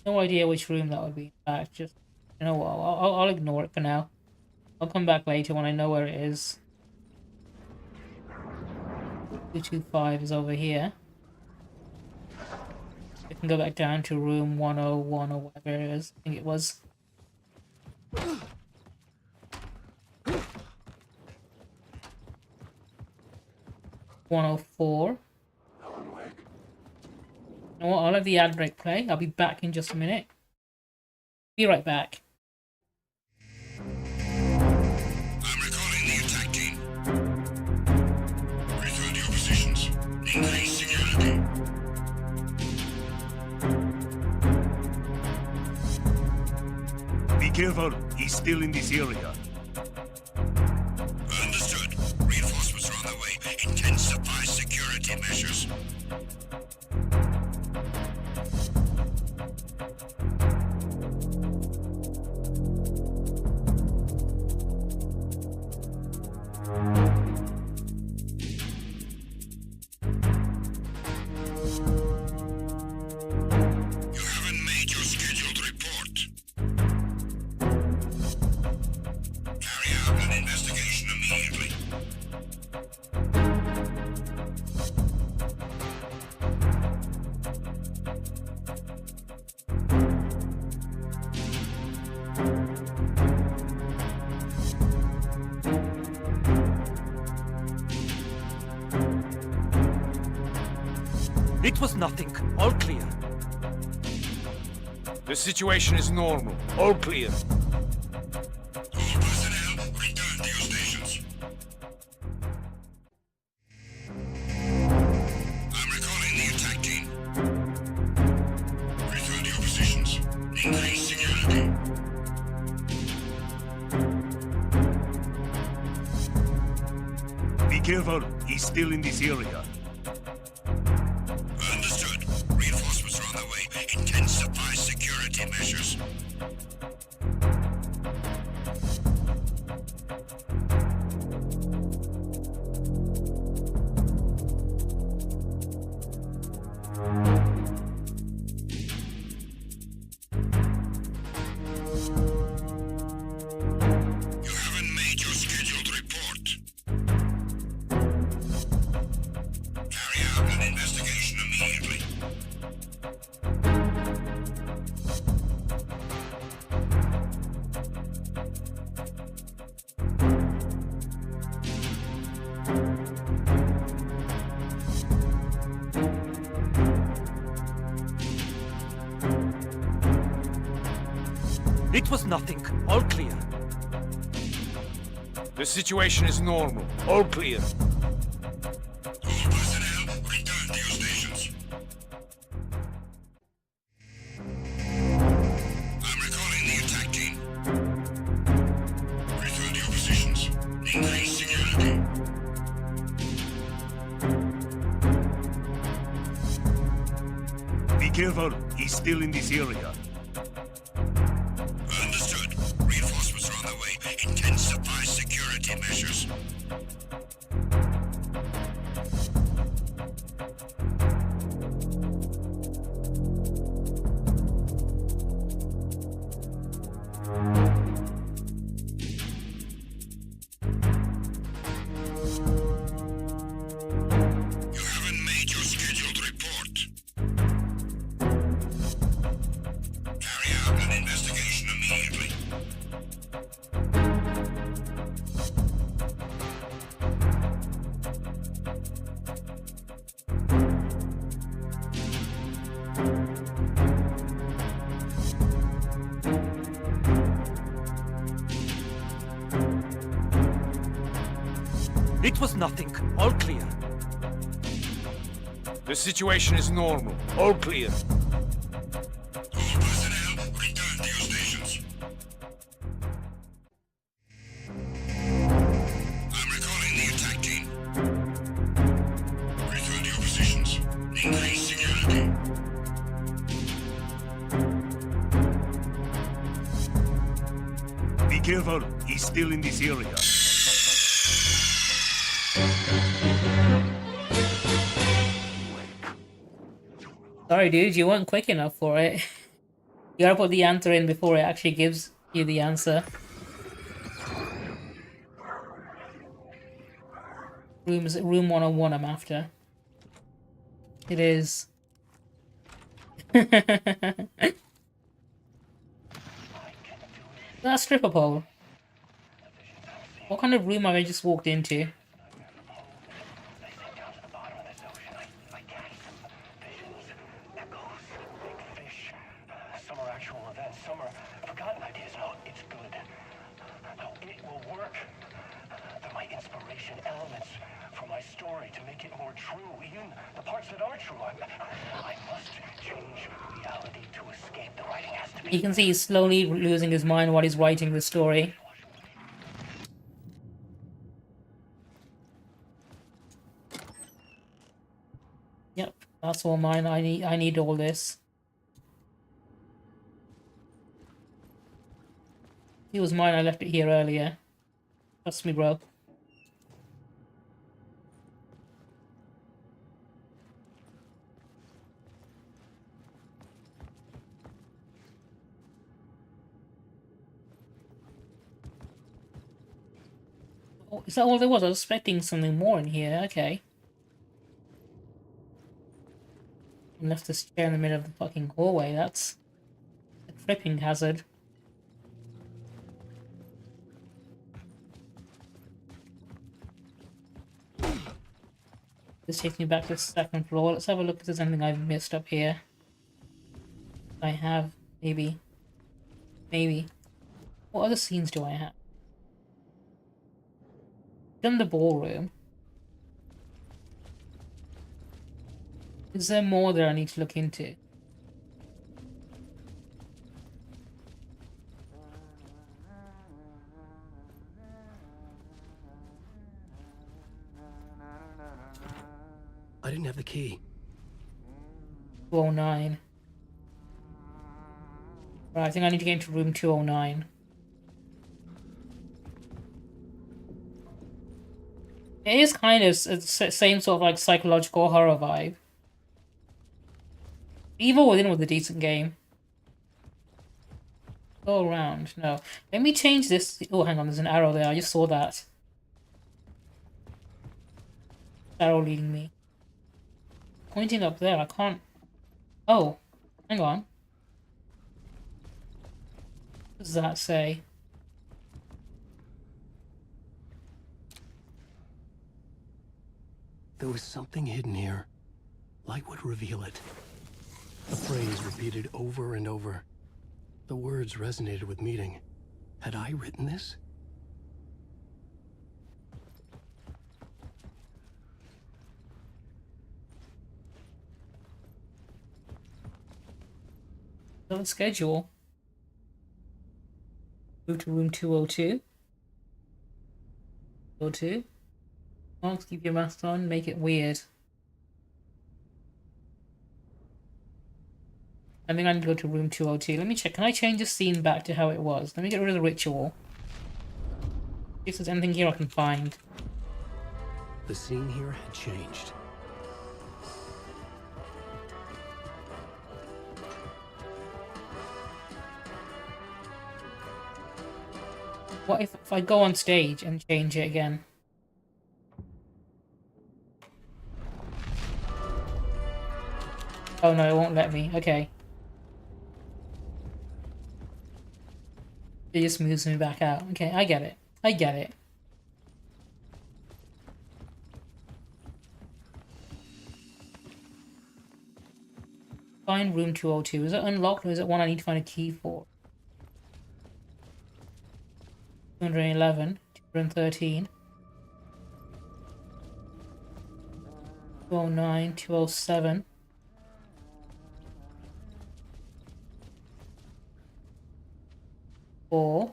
No idea which room that would be. In fact, just, you know what, I'll ignore it for now. I'll come back later when I know where it is. 225 is over here. I can go back down to room 101 or whatever it is. I think it was. $104. You know what? I'll let the ad break play. I'll be back in just a minute. Be right back. I'm recalling the attack team. Return to your positions. Increase security. Be careful. He's still in this area. Understood. Reinforcements are on their way. Intensify security measures. You haven't made your scheduled report. Carry out an investigation immediately. It was nothing. All clear. The situation is normal. All clear. All personnel, return to your stations. I'm recalling the attack team. Return to your positions. Increase security. Be careful. He's still in this area. Understood. Reinforcements are on their way. Intensify security measures. You haven't made your scheduled report. Carry out an investigation immediately. It was nothing. All clear. The situation is normal. All clear. All personnel, return to your stations. I'm recalling the attack team. Return to your positions. Increase security. Be careful. He's still in this area. Understood. Reinforcements are on their way. Intensify security measures. You haven't made your scheduled report. Carry out an investigation immediately. It was nothing. All clear. The situation is normal. All clear. All personnel, return to your stations. I'm recalling the attack team. Return to your positions. Increase security. Be careful. He's still in this area. Sorry, dude, you weren't quick enough for it. You gotta put the answer in before it actually gives you the answer. Room 101 I'm after. It is That stripper pole. What kind of room have I just walked into? Some are actual events, some are forgotten ideas. No, it's good. No, it will work. They're my inspiration, elements for my story to make it more true, even the parts that are true. I must change reality to escape. The writing has to be... You can see he's slowly losing his mind while he's writing the story. Yep, that's all mine. I need all this. It was mine, I left it here earlier. Trust me, bro. Oh, is that all there was? I was expecting something more in here. Okay. I left this chair in the middle of the fucking hallway. That's a tripping hazard. This takes me back to the second floor. Let's have a look if there's anything I've missed up here. I have, maybe. Maybe. What other scenes do I have? Done the ballroom. Is there more that I need to look into? I didn't have the key. 209. Right, I think I need to get into room 209. It is kind of the same sort of like psychological horror vibe. Evil Within was a decent game. Go around. No. Let me change this. Oh, hang on. There's an arrow there. I just saw that. Arrow leading me. Pointing up there. I can't... Oh. Hang on. What does that say? There was something hidden here. Light would reveal it. A phrase repeated over and over. The words resonated with meaning. Had I written this? On schedule. Move to room 202. 202. Don't keep your mask on. Make it weird. I think I need to go to room 202. Let me check. Can I change the scene back to how it was? Let me get rid of the ritual. If there's anything here I can find. The scene here had changed. What if I go on stage and change it again? Oh no, it won't let me. Okay. It just moves me back out. Okay, I get it. I get it. Find room 202. Is it unlocked or is it one I need to find a key for? 211, 213, 209, 207. Or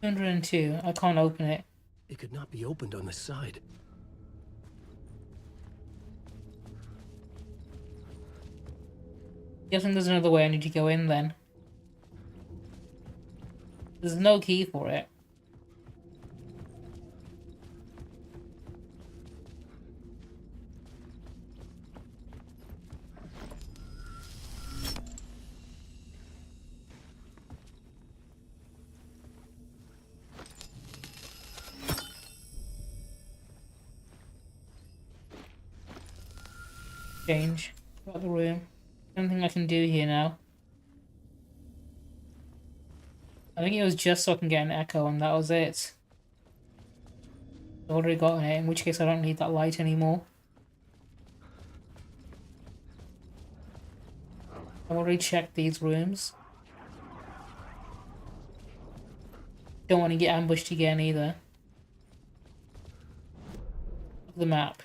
202. I can't open it. It could not be opened on the side. Guessing there's another way I need to go in then. There's no key for it. Change. About the room. Nothing I can do here now. I think it was just so I can get an echo and that was it. I've already gotten it, in which case I don't need that light anymore. I've already checked these rooms. Don't want to get ambushed again either. The map.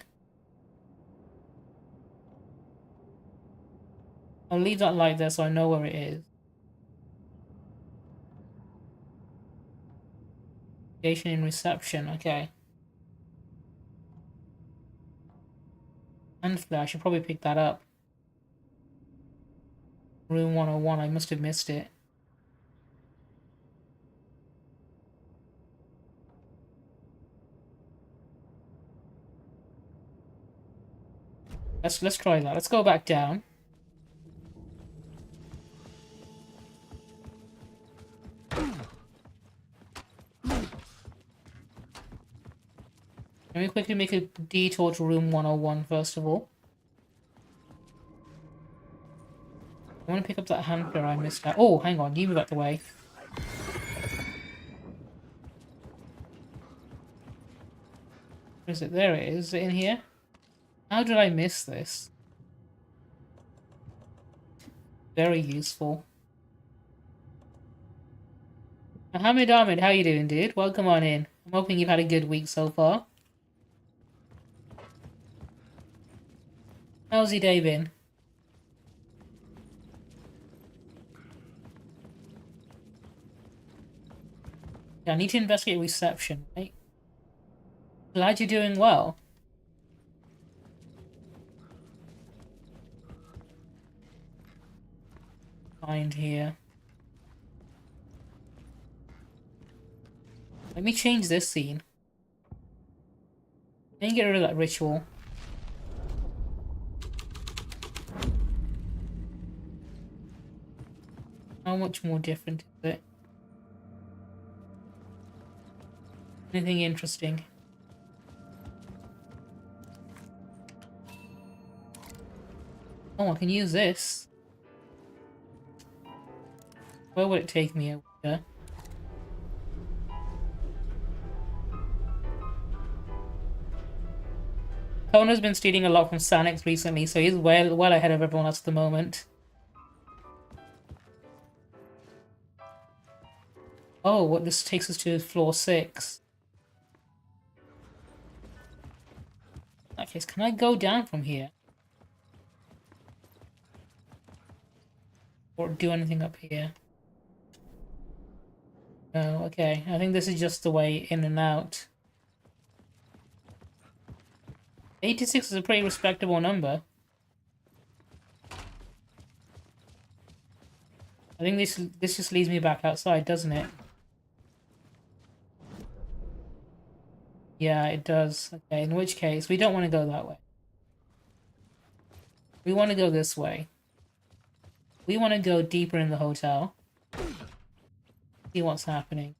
I'll leave that light there so I know where it is. Station in reception, okay. And flash, I should probably pick that up. Room 101, I must have missed it. Let's try that. Let's go back down. Let me quickly make a detour to room 101 first of all. I want to pick up that hand flare I missed out. Oh, hang on, you move out the way. Where is it? There it is. Is it in here? How did I miss this? Very useful. Mohammed Ahmed, how you doing, dude? Welcome on in. I'm hoping you've had a good week so far. How's your day been? Yeah, I need to investigate reception, right? Glad you're doing well. Find here. Let me change this scene. Let me get rid of that ritual. How much more different is it? Anything interesting? Oh, I can use this. Where would it take me over here? Kona's been stealing a lot from Sanix recently, so he's well ahead of everyone else at the moment. Oh, what this takes us to floor 6. In that case, can I go down from here? Or do anything up here? No, okay. I think this is just the way in and out. 86 is a pretty respectable number. I think this just leads me back outside, doesn't it? Yeah, it does. Okay, in which case, we don't want to go that way. We want to go this way. We want to go deeper in the hotel. See what's happening.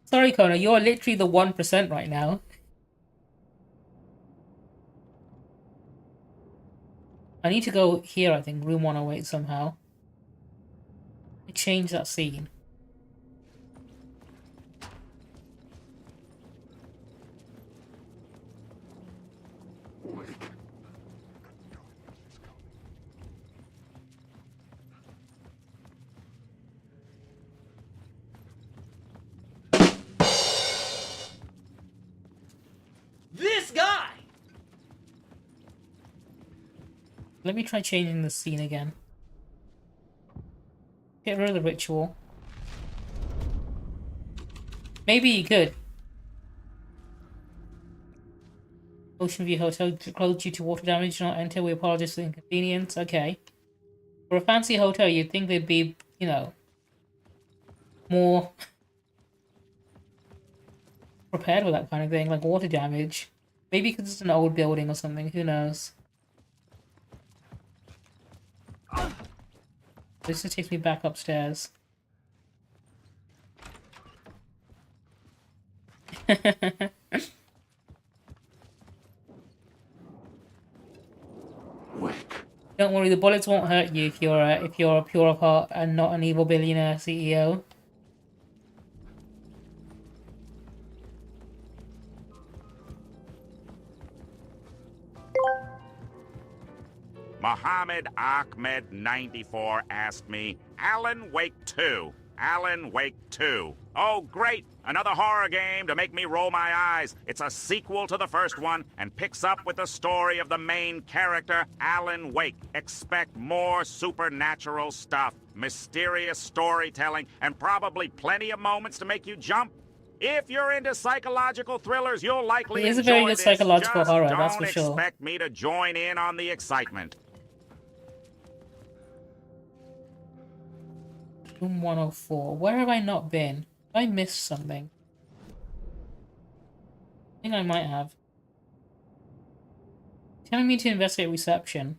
Sorry, Kona, you're literally the 1% right now. I need to go here, I think, room 108 somehow. Change that scene. This guy! Let me try changing the scene again. Get rid of the ritual. Maybe you could. Ocean View Hotel closed due to water damage. Do not enter. We apologize for the inconvenience. Okay. For a fancy hotel, you'd think they'd be you know, more prepared with that kind of thing, like water damage. Maybe because it's an old building or something, who knows. This just takes me back upstairs. Don't worry, the bullets won't hurt you if you're pure of heart and not an evil billionaire CEO. Mohammed Ahmed 94 asked me, Alan Wake 2. Alan Wake 2. Oh, great! Another horror game to make me roll my eyes. It's a sequel to the first one and picks up with the story of the main character, Alan Wake. Expect more supernatural stuff, mysterious storytelling, and probably plenty of moments to make you jump. If you're into psychological thrillers, you'll likely It is a enjoy very good this. psychological Just horror, don't that's for sure. expect me to join in on the excitement. Room 104. Where have I not been? Have I missed something? I think I might have. Telling me to investigate reception.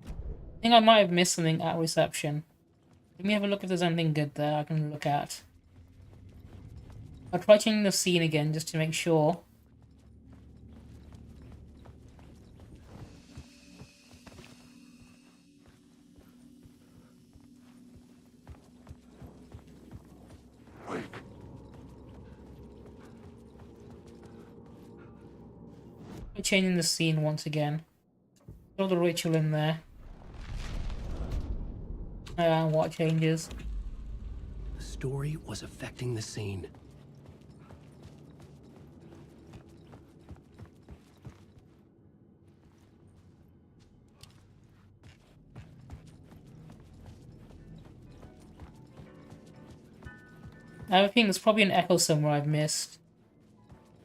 I think I might have missed something at reception. Let me have a look if there's anything good there I can look at. I'll try changing the scene again just to make sure. Changing the scene once again. Throw the ritual in there. And what changes? The story was affecting the scene. I have a feeling there's probably an echo somewhere I've missed.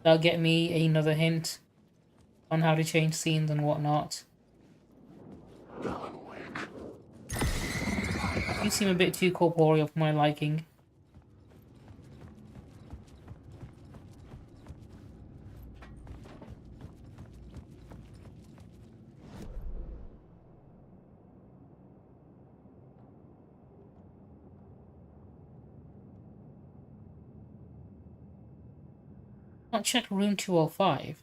That'll get me another hint on how to change scenes and whatnot. You seem a bit too corporeal for my liking. I'll check room 205.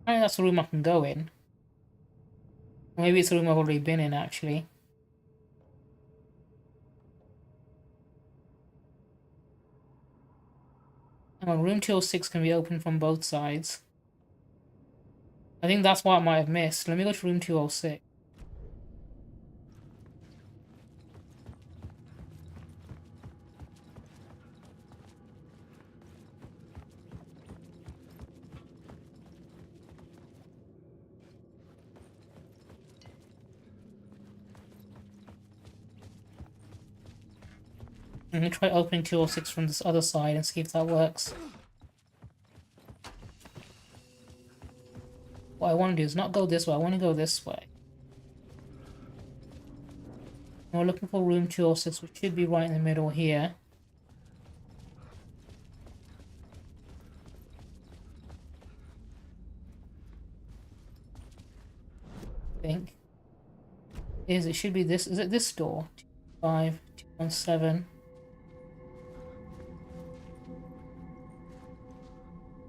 I think that's the room I can go in. Or maybe it's the room I've already been in, actually. And room 206 can be opened from both sides. I think that's what I might have missed. Let me go to room 206. I'm gonna try opening 206 from this other side and see if that works. What I want to do is not go this way, I want to go this way. And we're looking for room 206, which should be right in the middle here. I think. It should be this, is it this door? 25217.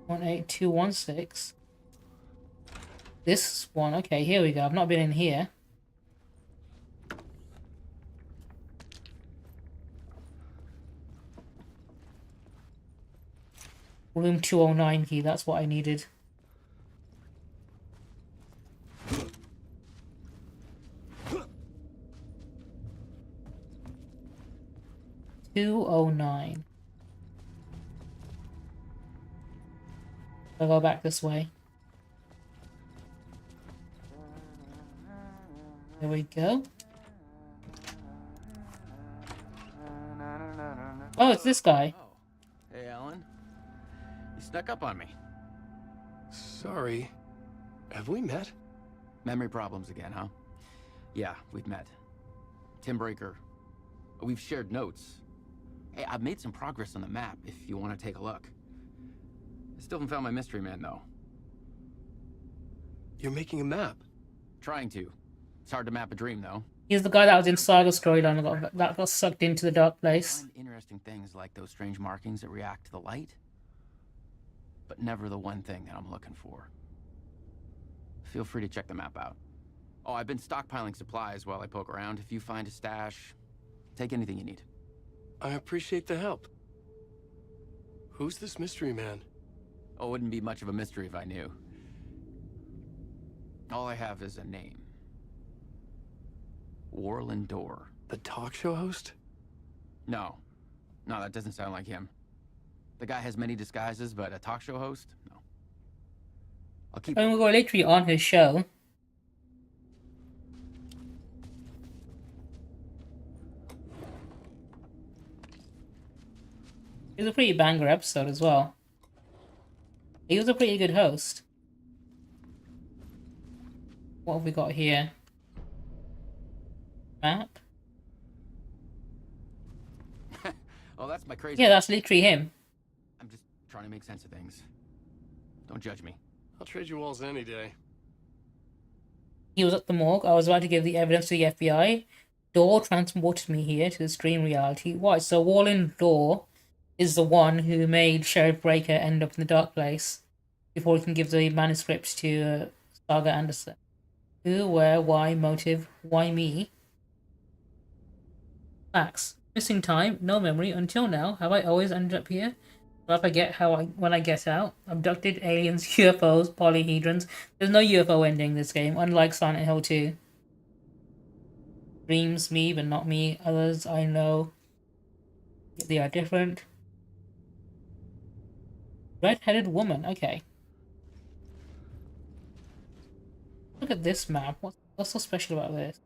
18216. This one, okay, here we go. I've not been in here. Room 209 key, that's what I needed. $209. I'll go back this way. There we go. Oh, it's this guy. Hey, Alan. You snuck up on me. Sorry. Have we met? Memory problems again, huh? Yeah, we've met. Tim Breaker. We've shared notes. Hey, I've made some progress on the map if you want to take a look. I still haven't found my mystery man, though. You're making a map? Trying to. It's hard to map a dream, though. He's the guy that was in Saga storyline that got sucked into the dark place. I find interesting things like those strange markings that react to the light, but never the one thing that I'm looking for. Feel free to check the map out. Oh, I've been stockpiling supplies while I poke around. If you find a stash, take anything you need. I appreciate the help. Who's this mystery man? Oh, it wouldn't be much of a mystery if I knew. All I have is a name. Warland Dorr. The talk show host? No. No, that doesn't sound like him. The guy has many disguises, but a talk show host? No. I'll keep... And we were literally on his show. It was a pretty banger episode as well. He was a pretty good host. What have we got here? Map? Oh, that's my crazy... Yeah, that's literally him. I'm just trying to make sense of things. Don't judge me. I'll trade you walls any day. He was at the morgue. I was about to give the evidence to the FBI. Dorr transported me here to this dream reality. Why? So Warland Dorr is the one who made Sheriff Breaker end up in the dark place before he can give the manuscript to Saga Anderson. Who, where, why, motive, why me? Facts. Missing time, no memory. Until now, have I always ended up here? Will I forget when I get out? Abducted, aliens, UFOs, polyhedrons. There's no UFO ending in this game, unlike Silent Hill 2. Dreams, me, but not me. Others, I know. They are different. Red-headed woman, okay. Look at this map. What's so special about this?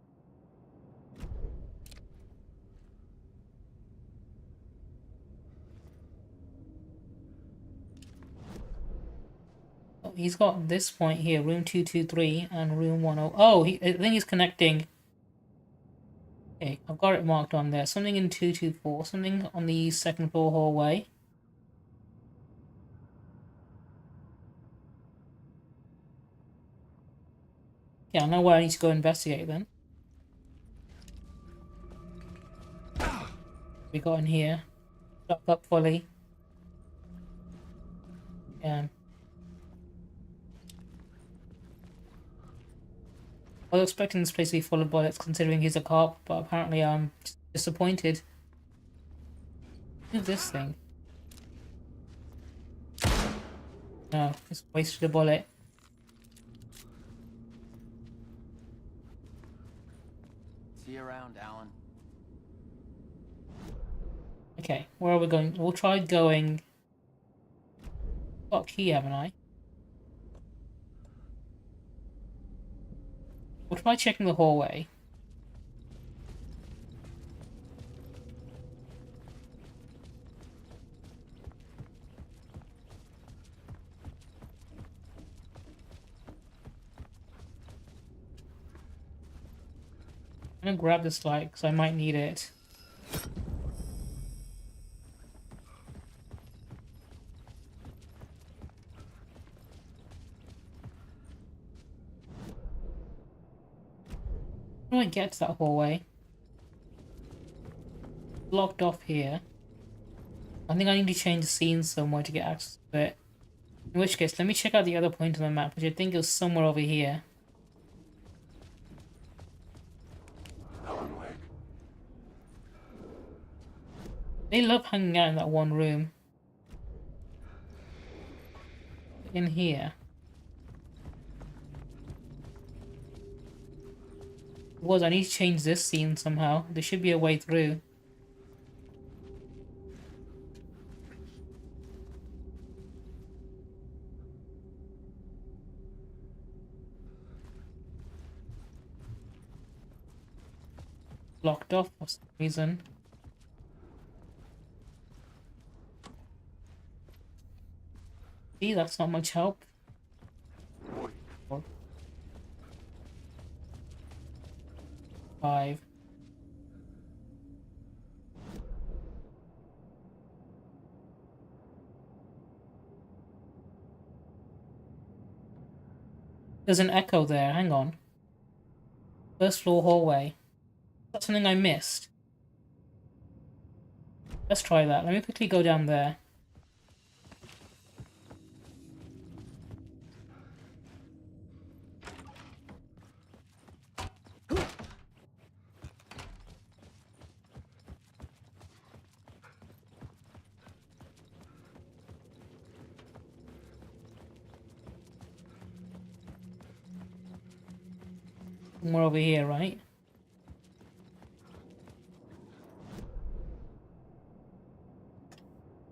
Oh, he's got this point here, room 223 and room 10. Oh, I think he's connecting. Okay, I've got it marked on there. Something in 224, something on the second floor hallway. Yeah, I know where I need to go investigate then. We got in here. Lock up fully. Yeah. I was expecting this place to be full of bullets considering he's a cop, but apparently I'm disappointed. Who's this thing? No, just wasted a bullet. See you around, Alan. Okay, where are we going? We'll try going... Got a key, haven't I? We'll try checking the hallway. I'm gonna grab this light because I might need it. How do I get to that hallway? Blocked off here. I think I need to change the scene somewhere to get access to it. In which case, let me check out the other point on the map, which I think is somewhere over here. They love hanging out in that one room. In here. I need to change this scene somehow. There should be a way through. Blocked off for some reason. See, that's not much help. Five. There's an echo there. Hang on. First floor hallway. That's something I missed. Let's try that. Let me quickly go down there. Somewhere over here, right?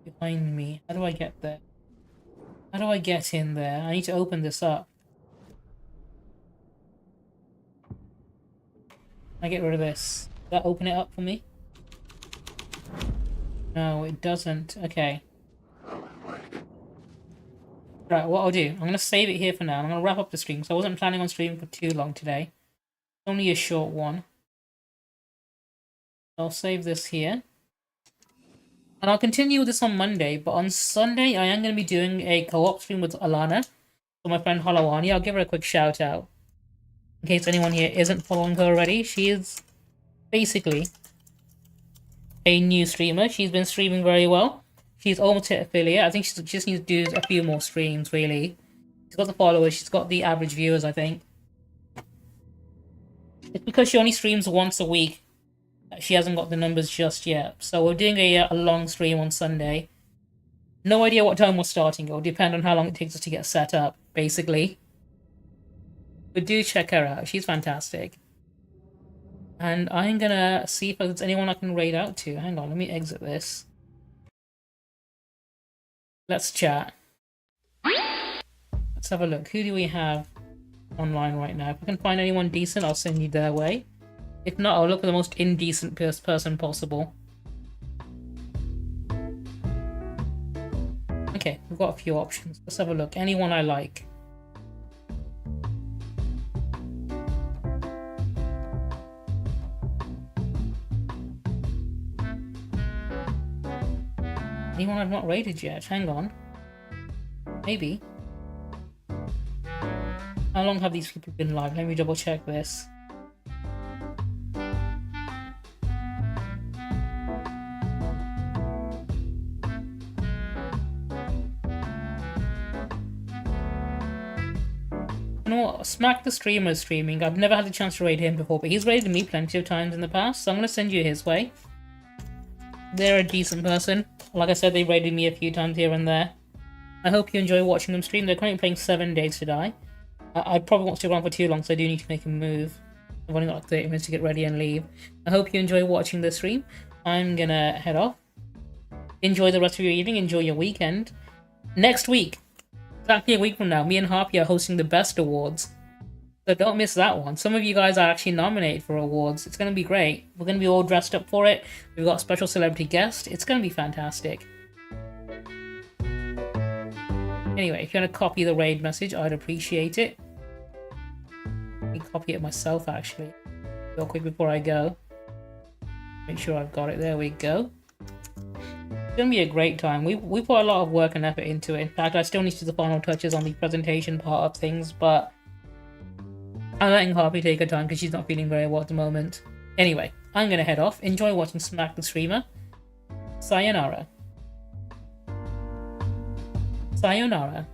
Behind me. How do I get there? How do I get in there? I need to open this up. I get rid of this. Does that open it up for me? No, it doesn't. Okay. Right, what I'll do, I'm going to save it here for now. I'm going to wrap up the stream, because I wasn't planning on streaming for too long today. Only a short one. I'll save this here. And I'll continue with this on Monday, but on Sunday I am going to be doing a co-op stream with Alana. So my friend Halawani, I'll give her a quick shout out. In case anyone here isn't following her already, she is basically a new streamer. She's been streaming very well. She's almost hit affiliate. I think she just needs to do a few more streams, really. She's got the followers, she's got the average viewers, I think. It's because she only streams once a week. She hasn't got the numbers just yet. So we're doing a long stream on Sunday. No idea what time we're starting. It'll depend on how long it takes us to get set up, basically. But do check her out. She's fantastic. And I'm gonna see if there's anyone I can raid out to. Hang on, let me exit this. Let's chat. Let's have a look. Who do we have online right now? If I can find anyone decent, I'll send you their way. If not, I'll look for the most indecent person possible. Okay, we've got a few options. Let's have a look. Anyone I like. Anyone I've not rated yet? Hang on. Maybe. How long have these people been live? Let me double check this. You know what? Smack the Streamer is streaming. I've never had the chance to raid him before, but he's raided me plenty of times in the past, so I'm going to send you his way. They're a decent person. Like I said, they raided me a few times here and there. I hope you enjoy watching them stream. They're currently playing 7 Days to Die. I probably won't stick around for too long, so I do need to make a move. I've only got like 30 minutes to get ready and leave. I hope you enjoy watching the stream. I'm gonna head off. Enjoy the rest of your evening. Enjoy your weekend. Next week, exactly a week from now, me and Harpy are hosting the Best Awards. So don't miss that one. Some of you guys are actually nominated for awards. It's going to be great. We're going to be all dressed up for it. We've got a special celebrity guest. It's going to be fantastic. Anyway, if you want to copy the raid message, I'd appreciate it. Let me copy it myself, actually. Real quick before I go. Make sure I've got it. There we go. It's going to be a great time. We put a lot of work and effort into it. In fact, I still need to do the final touches on the presentation part of things, but I'm letting Harpy take her time because she's not feeling very well at the moment. Anyway, I'm going to head off. Enjoy watching Smack the Streamer. Sayonara. Sayonara.